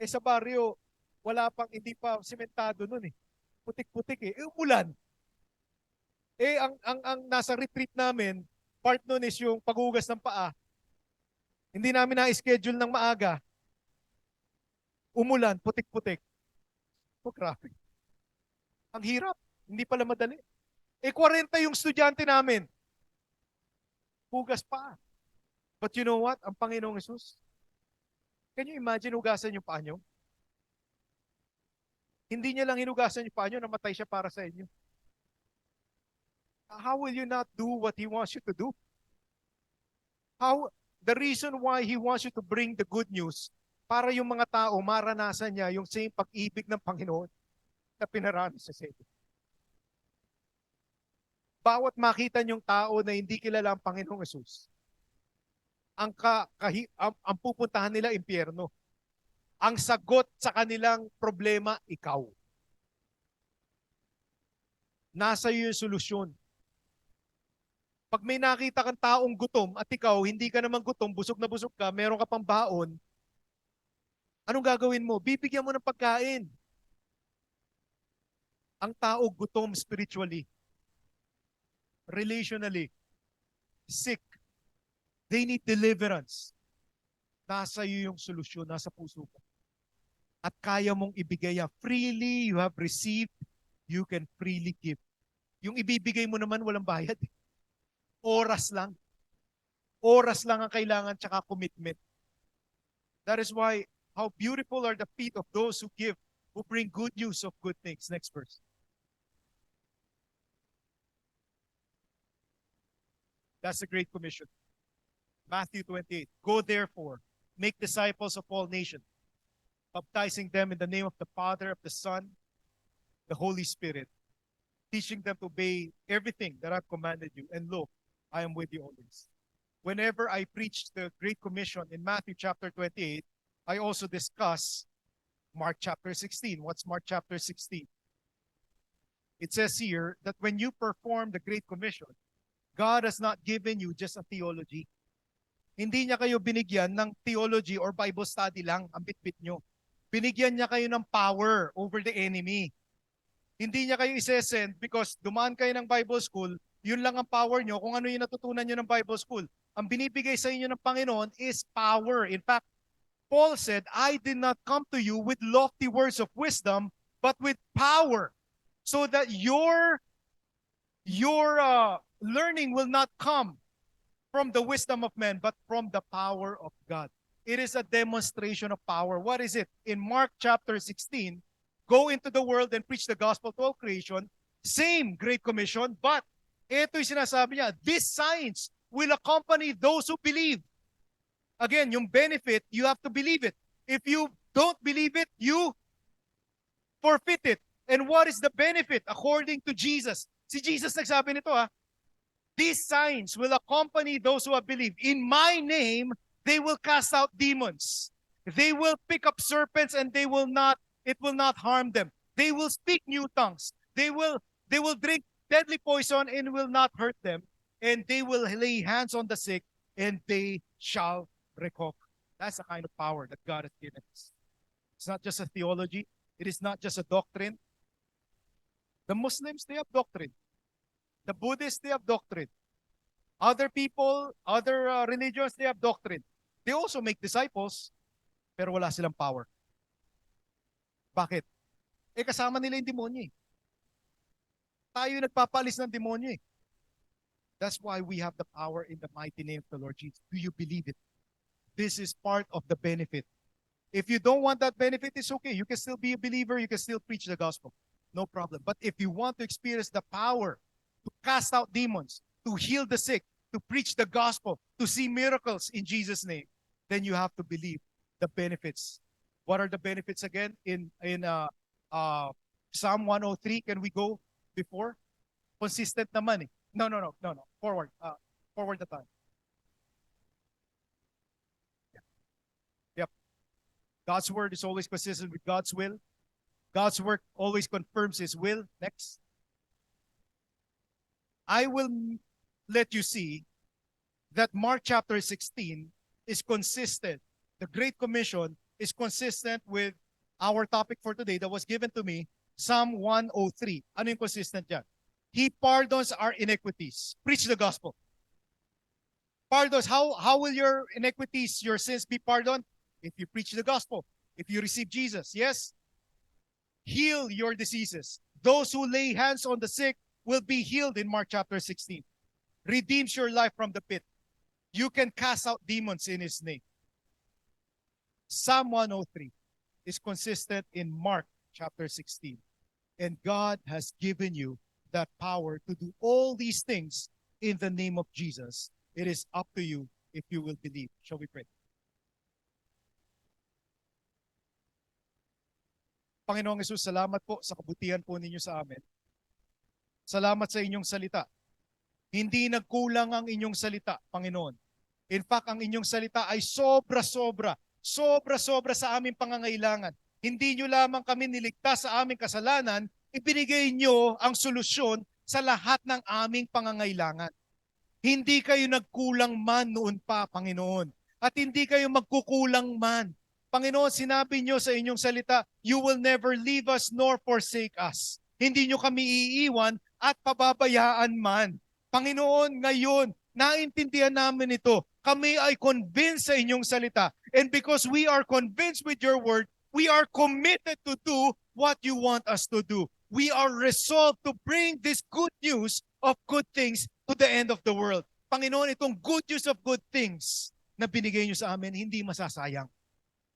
Sa baryo, wala pang, hindi pa sementado nun eh. Putik-putik eh. Umulan. Ang nasa retreat namin, part nun is yung paghugas ng paa. Hindi namin na-schedule ng maaga. Umulan, putik-putik. Oh, grabe. Ang hirap. Hindi pala madali. 40 yung estudyante namin. Hugas pa. But you know what? Ang Panginoong Hesus, can you imagine hugasan yung paa nyo? Hindi niya lang hinugasan yung paa nyo, namatay siya para sa inyo. How will you not do what He wants you to do? The reason why He wants you to bring the good news, para yung mga tao maranasan niya yung same pag-ibig ng Panginoon na pinaranas sa inyo. Bawat makita niyong tao na hindi kilala ang Panginoong Hesus, ang pupuntahan nila impyerno. Ang sagot sa kanilang problema, ikaw. Nasa iyo yung solusyon. Pag may nakita kang taong gutom at ikaw, hindi ka naman gutom, busog na busog ka, meron ka pang baon, anong gagawin mo? Bibigyan mo ng pagkain. Ang tao gutom spiritually, relationally, sick, they need deliverance. Nasa iyo yung solusyon, nasa puso mo. At kaya mong ibigay yan. Freely you have received, you can freely give. Yung ibibigay mo naman walang bayad. Oras lang. Oras lang ang kailangan tsaka commitment. That is why, how beautiful are the feet of those who give, who bring good news of good things. Next verse. That's the Great Commission. Matthew 28. Go therefore, make disciples of all nations, baptizing them in the name of the Father, of the Son, the Holy Spirit, teaching them to obey everything that I've commanded you. And look, I am with you always. Whenever I preach the Great Commission in Matthew chapter 28, I also discuss Mark chapter 16. What's Mark chapter 16? It says here that when you perform the Great Commission, God has not given you just a theology. Hindi niya kayo binigyan ng theology or Bible study lang ang bitbit nyo. Binigyan niya kayo ng power over the enemy. Hindi niya kayo isesend because dumaan kayo ng Bible school, yun lang ang power nyo kung ano yung natutunan nyo ng Bible school. Ang binibigay sa inyo ng Panginoon is power. In fact, Paul said, I did not come to you with lofty words of wisdom, but with power, so that your learning will not come from the wisdom of men, but from the power of God. It is a demonstration of power. What is it? In Mark chapter 16, go into the world and preach the gospel to all creation. Same Great Commission, but ito yung sinasabi niya, these signs will accompany those who believe. Again, yung benefit, you have to believe it. If you don't believe it, you forfeit it. And what is the benefit according to Jesus? Si Jesus nagsabi nito these signs will accompany those who have believed. In my name, they will cast out demons. They will pick up serpents and it will not harm them. They will speak new tongues. They will drink deadly poison and will not hurt them. And they will lay hands on the sick and they shall recover. That's the kind of power that God has given us. It's not just a theology. It is not just a doctrine. The Muslims, they have doctrine. The Buddhists, they have doctrine. Other people, other religions, they have doctrine. They also make disciples, pero wala silang power. Bakit? Kasama nila yung demonyo. Tayo nagpapalis ng demonyo. That's why we have the power in the mighty name of the Lord Jesus. Do you believe it? This is part of the benefit. If you don't want that benefit, it's okay. You can still be a believer. You can still preach the gospel. No problem. But if you want to experience the power to cast out demons, to heal the sick, to preach the gospel, to see miracles in Jesus' name, then you have to believe the benefits. What are the benefits again? In Psalm 103, can we go before? Consistent naman No. Forward. Forward the time. Yep. God's word is always consistent with God's will. God's work always confirms His will. Next. I will let you see that Mark chapter 16 is consistent. The Great Commission is consistent with our topic for today that was given to me, Psalm 103. Ano yung consistent yan? He pardons our iniquities. Preach the gospel. Pardons. How will your iniquities, your sins be pardoned? If you preach the gospel. If you receive Jesus. Yes? Heal your diseases. Those who lay hands on the sick will be healed in Mark chapter 16. Redeems your life from the pit. You can cast out demons in His name. Psalm 103 is consistent in Mark chapter 16. And God has given you that power to do all these things in the name of Jesus. It is up to you if you will believe. Shall we pray? Panginoong Hesus, salamat po sa kabutihan po ninyo sa amin. Salamat sa inyong salita. Hindi nagkulang ang inyong salita, Panginoon. In fact, ang inyong salita ay sobra-sobra sa aming pangangailangan. Hindi nyo lamang kami niligtas sa aming kasalanan, ibinigay nyo ang solusyon sa lahat ng aming pangangailangan. Hindi kayo nagkulang man noon pa, Panginoon. At hindi kayo magkukulang man. Panginoon, sinabi nyo sa inyong salita, you will never leave us nor forsake us. Hindi nyo kami iiwan at pababayaan man. Panginoon, ngayon, naintindihan namin ito. Kami ay convinced sa inyong salita. And because we are convinced with your word, we are committed to do what you want us to do. We are resolved to bring this good news of good things to the end of the world. Panginoon, itong good news of good things na binigay nyo sa amin, hindi masasayang.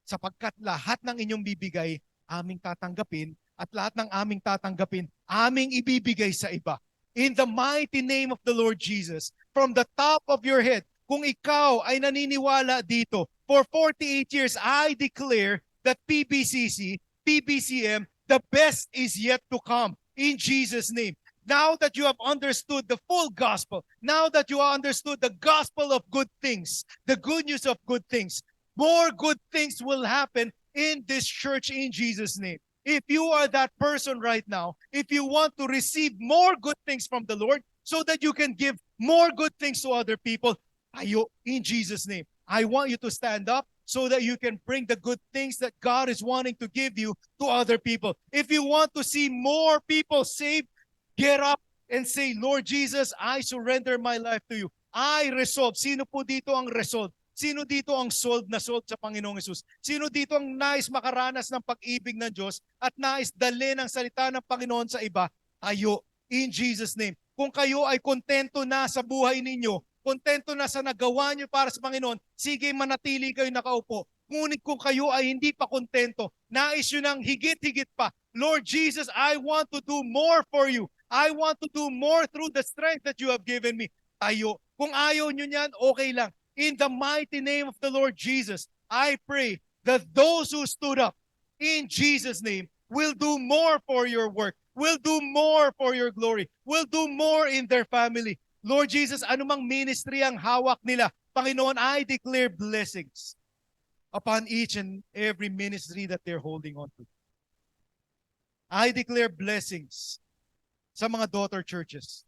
Sapagkat lahat ng inyong bibigay, aming tatanggapin, at lahat ng aming tatanggapin, aming ibibigay sa iba. In the mighty name of the Lord Jesus, from the top of your head, kung ikaw ay naniniwala dito, for 48 years, I declare that PBCC, PBCM, the best is yet to come. In Jesus' name. Now that you have understood the full gospel, now that you have understood the gospel of good things, the good news of good things, more good things will happen in this church in Jesus' name. If you are that person right now, if you want to receive more good things from the Lord so that you can give more good things to other people, in Jesus' name, I want you to stand up so that you can bring the good things that God is wanting to give you to other people. If you want to see more people saved, get up and say, Lord Jesus, I surrender my life to you. I resolve. Sino po dito ang resolve? Sino dito ang sold na sold sa Panginoong Hesus? Sino dito ang nais makaranas ng pag-ibig ng Diyos at nais dalhin ang salita ng Panginoon sa iba? Tayo, in Jesus' name. Kung kayo ay kontento na sa buhay ninyo, kontento na sa nagawa nyo para sa Panginoon, sige, manatili kayo nakaupo. Ngunit kung kayo ay hindi pa kontento, nais nyo ng higit-higit pa, Lord Jesus, I want to do more for you. I want to do more through the strength that you have given me. Tayo. Kung ayaw nyo niyan, okay lang. In the mighty name of the Lord Jesus, I pray that those who stood up in Jesus' name will do more for your work, will do more for your glory, will do more in their family. Lord Jesus, anumang ministry ang hawak nila, Panginoon, I declare blessings upon each and every ministry that they're holding on to. I declare blessings sa mga daughter churches.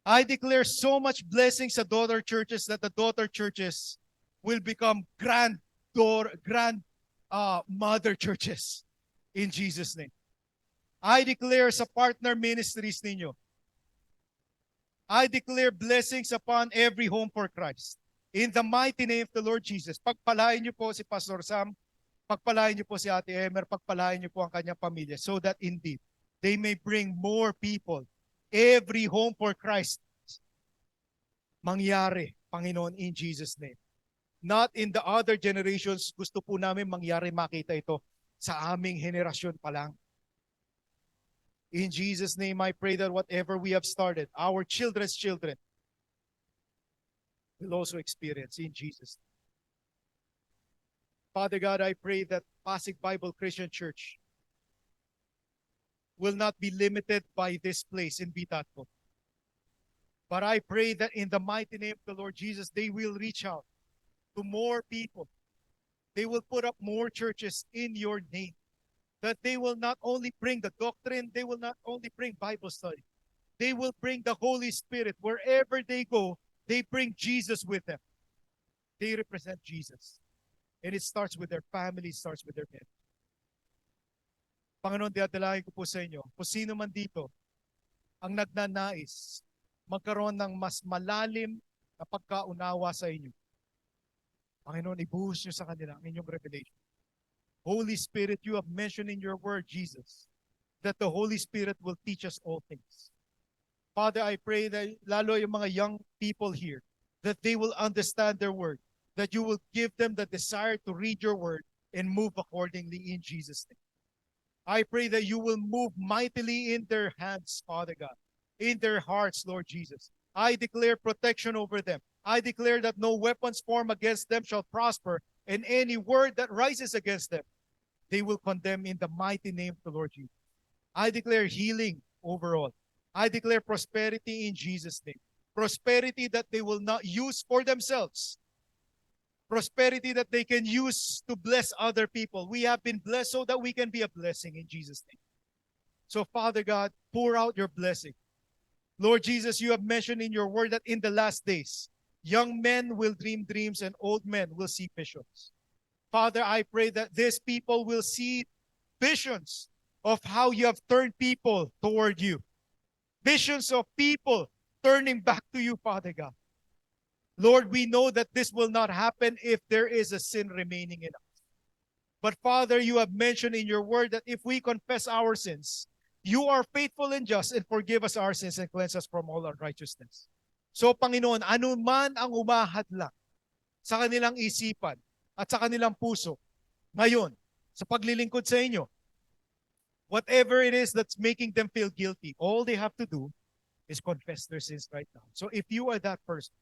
I declare so much blessings sa daughter churches that the daughter churches will become mother churches in Jesus' name. I declare sa partner ministries ninyo, I declare blessings upon every home for Christ. In the mighty name of the Lord Jesus, pagpalain niyo po si Pastor Sam, pagpalain niyo po si Ate Emer, pagpalain niyo po ang kanyang pamilya so that indeed they may bring more people. Every home for Christ mangyari, Panginoon, in Jesus' name. Not in the other generations, gusto po namin mangyari makita ito sa aming henerasyon pa lang. In Jesus' name, I pray that whatever we have started, our children's children will also experience in Jesus' name. Father God, I pray that Pasig Bible Christian Church will not be limited by this place in Bitatco. But I pray that in the mighty name of the Lord Jesus, they will reach out to more people. They will put up more churches in your name. That they will not only bring the doctrine, they will not only bring Bible study. They will bring the Holy Spirit. Wherever they go, they bring Jesus with them. They represent Jesus. And it starts with their family, it starts with their men. Panginoon, diadalangin ko po sa inyo, kung sino man dito ang nagnanais magkaroon ng mas malalim na pagkaunawa sa inyo, Panginoon, ibuhos nyo sa kanila ang inyong revelation. Holy Spirit, you have mentioned in your word, Jesus, that the Holy Spirit will teach us all things. Father, I pray that lalo yung mga young people here, that they will understand their word, that you will give them the desire to read your word and move accordingly in Jesus' name. I pray that you will move mightily in their hands, Father God, in their hearts, Lord Jesus. I declare protection over them. I declare that no weapons formed against them shall prosper, and any word that rises against them, they will condemn in the mighty name of the Lord Jesus. I declare healing overall. I declare prosperity in Jesus' name. Prosperity that they will not use for themselves. Prosperity that they can use to bless other people. We have been blessed so that we can be a blessing in Jesus' name. So, Father God, pour out your blessing. Lord Jesus, you have mentioned in your word that in the last days, young men will dream dreams and old men will see visions. Father, I pray that these people will see visions of how you have turned people toward you. Visions of people turning back to you, Father God. Lord, we know that this will not happen if there is a sin remaining in us. But Father, you have mentioned in your word that if we confess our sins, you are faithful and just and forgive us our sins and cleanse us from all unrighteousness. So Panginoon, ano man ang umahadlang sa kanilang isipan at sa kanilang puso ngayon sa paglilingkod sa inyo, whatever it is that's making them feel guilty, all they have to do is confess their sins right now. So if you are that person,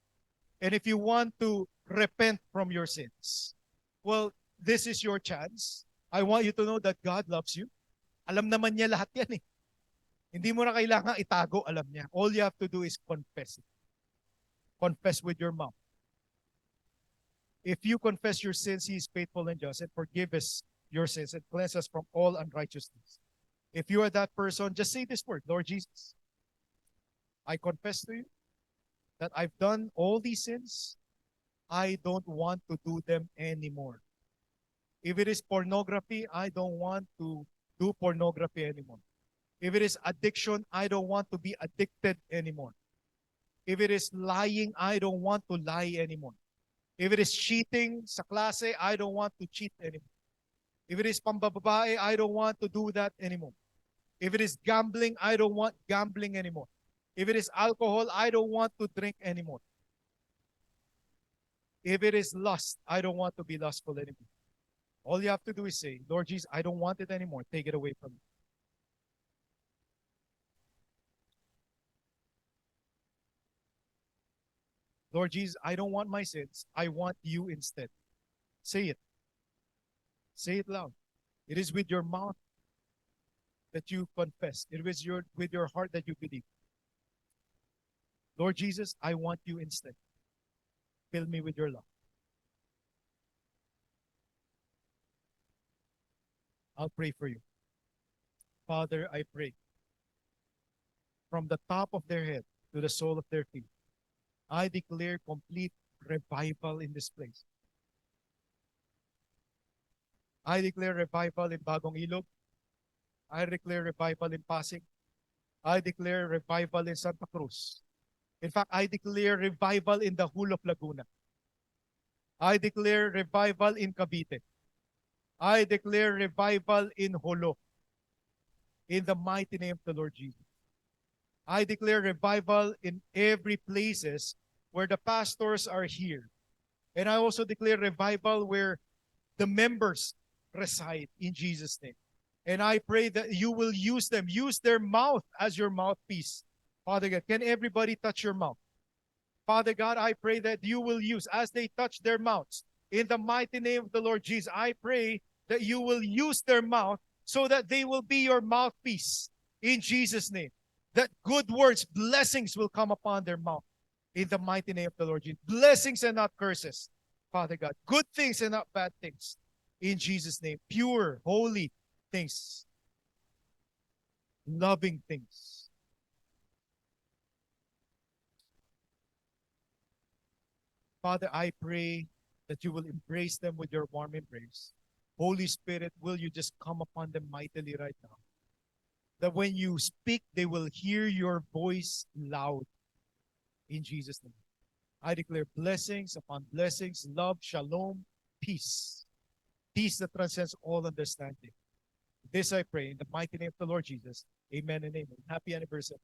and if you want to repent from your sins, well, this is your chance. I want you to know that God loves you. Alam naman niya lahat yan eh. Hindi mo na kailangan itago, alam niya. All you have to do is confess it. Confess with your mouth. If you confess your sins, He is faithful and just and forgive us your sins and cleanse us from all unrighteousness. If you are that person, just say this word, Lord Jesus, I confess to you that I've done all these sins. I don't want to do them anymore. If it is pornography, I don't want to do pornography anymore. If it is addiction, I don't want to be addicted anymore. If it is lying, I don't want to lie anymore. If it is cheating sa klase, I don't want to cheat anymore. If it is pambababae, I don't want to do that anymore. If it is gambling, I don't want gambling anymore. If it is alcohol, I don't want to drink anymore. If it is lust, I don't want to be lustful anymore. All you have to do is say, Lord Jesus, I don't want it anymore. Take it away from me. Lord Jesus, I don't want my sins. I want you instead. Say it. Say it loud. It is with your mouth that you confess. It is with your heart that you believe. Lord Jesus, I want you instead. Fill me with your love. I'll pray for you. Father, I pray from the top of their head to the sole of their feet, I declare complete revival in this place. I declare revival in Bagong Ilog. I declare revival in Pasig. I declare revival in Santa Cruz. In fact, I declare revival in the whole of Laguna. I declare revival in Cavite. I declare revival in Holo. In the mighty name of the Lord Jesus. I declare revival in every places where the pastors are here. And I also declare revival where the members reside in Jesus' name. And I pray that you will use them, use their mouth as your mouthpiece. Father God, can everybody touch your mouth? Father God, I pray that you will use, as they touch their mouths, in the mighty name of the Lord Jesus, I pray that you will use their mouth so that they will be your mouthpiece in Jesus' name. that good words, blessings will come upon their mouth. In the mighty name of the Lord Jesus. Blessings and not curses, Father God. Good things and not bad things. In Jesus' name. Pure, holy things. Loving things. Father, I pray that you will embrace them with your warm embrace. Holy Spirit, will you just come upon them mightily right now? That when you speak, they will hear your voice loud. In Jesus' name. I declare blessings upon blessings, love, shalom, peace. Peace that transcends all understanding. This I pray in the mighty name of the Lord Jesus. Amen and amen. Happy anniversary.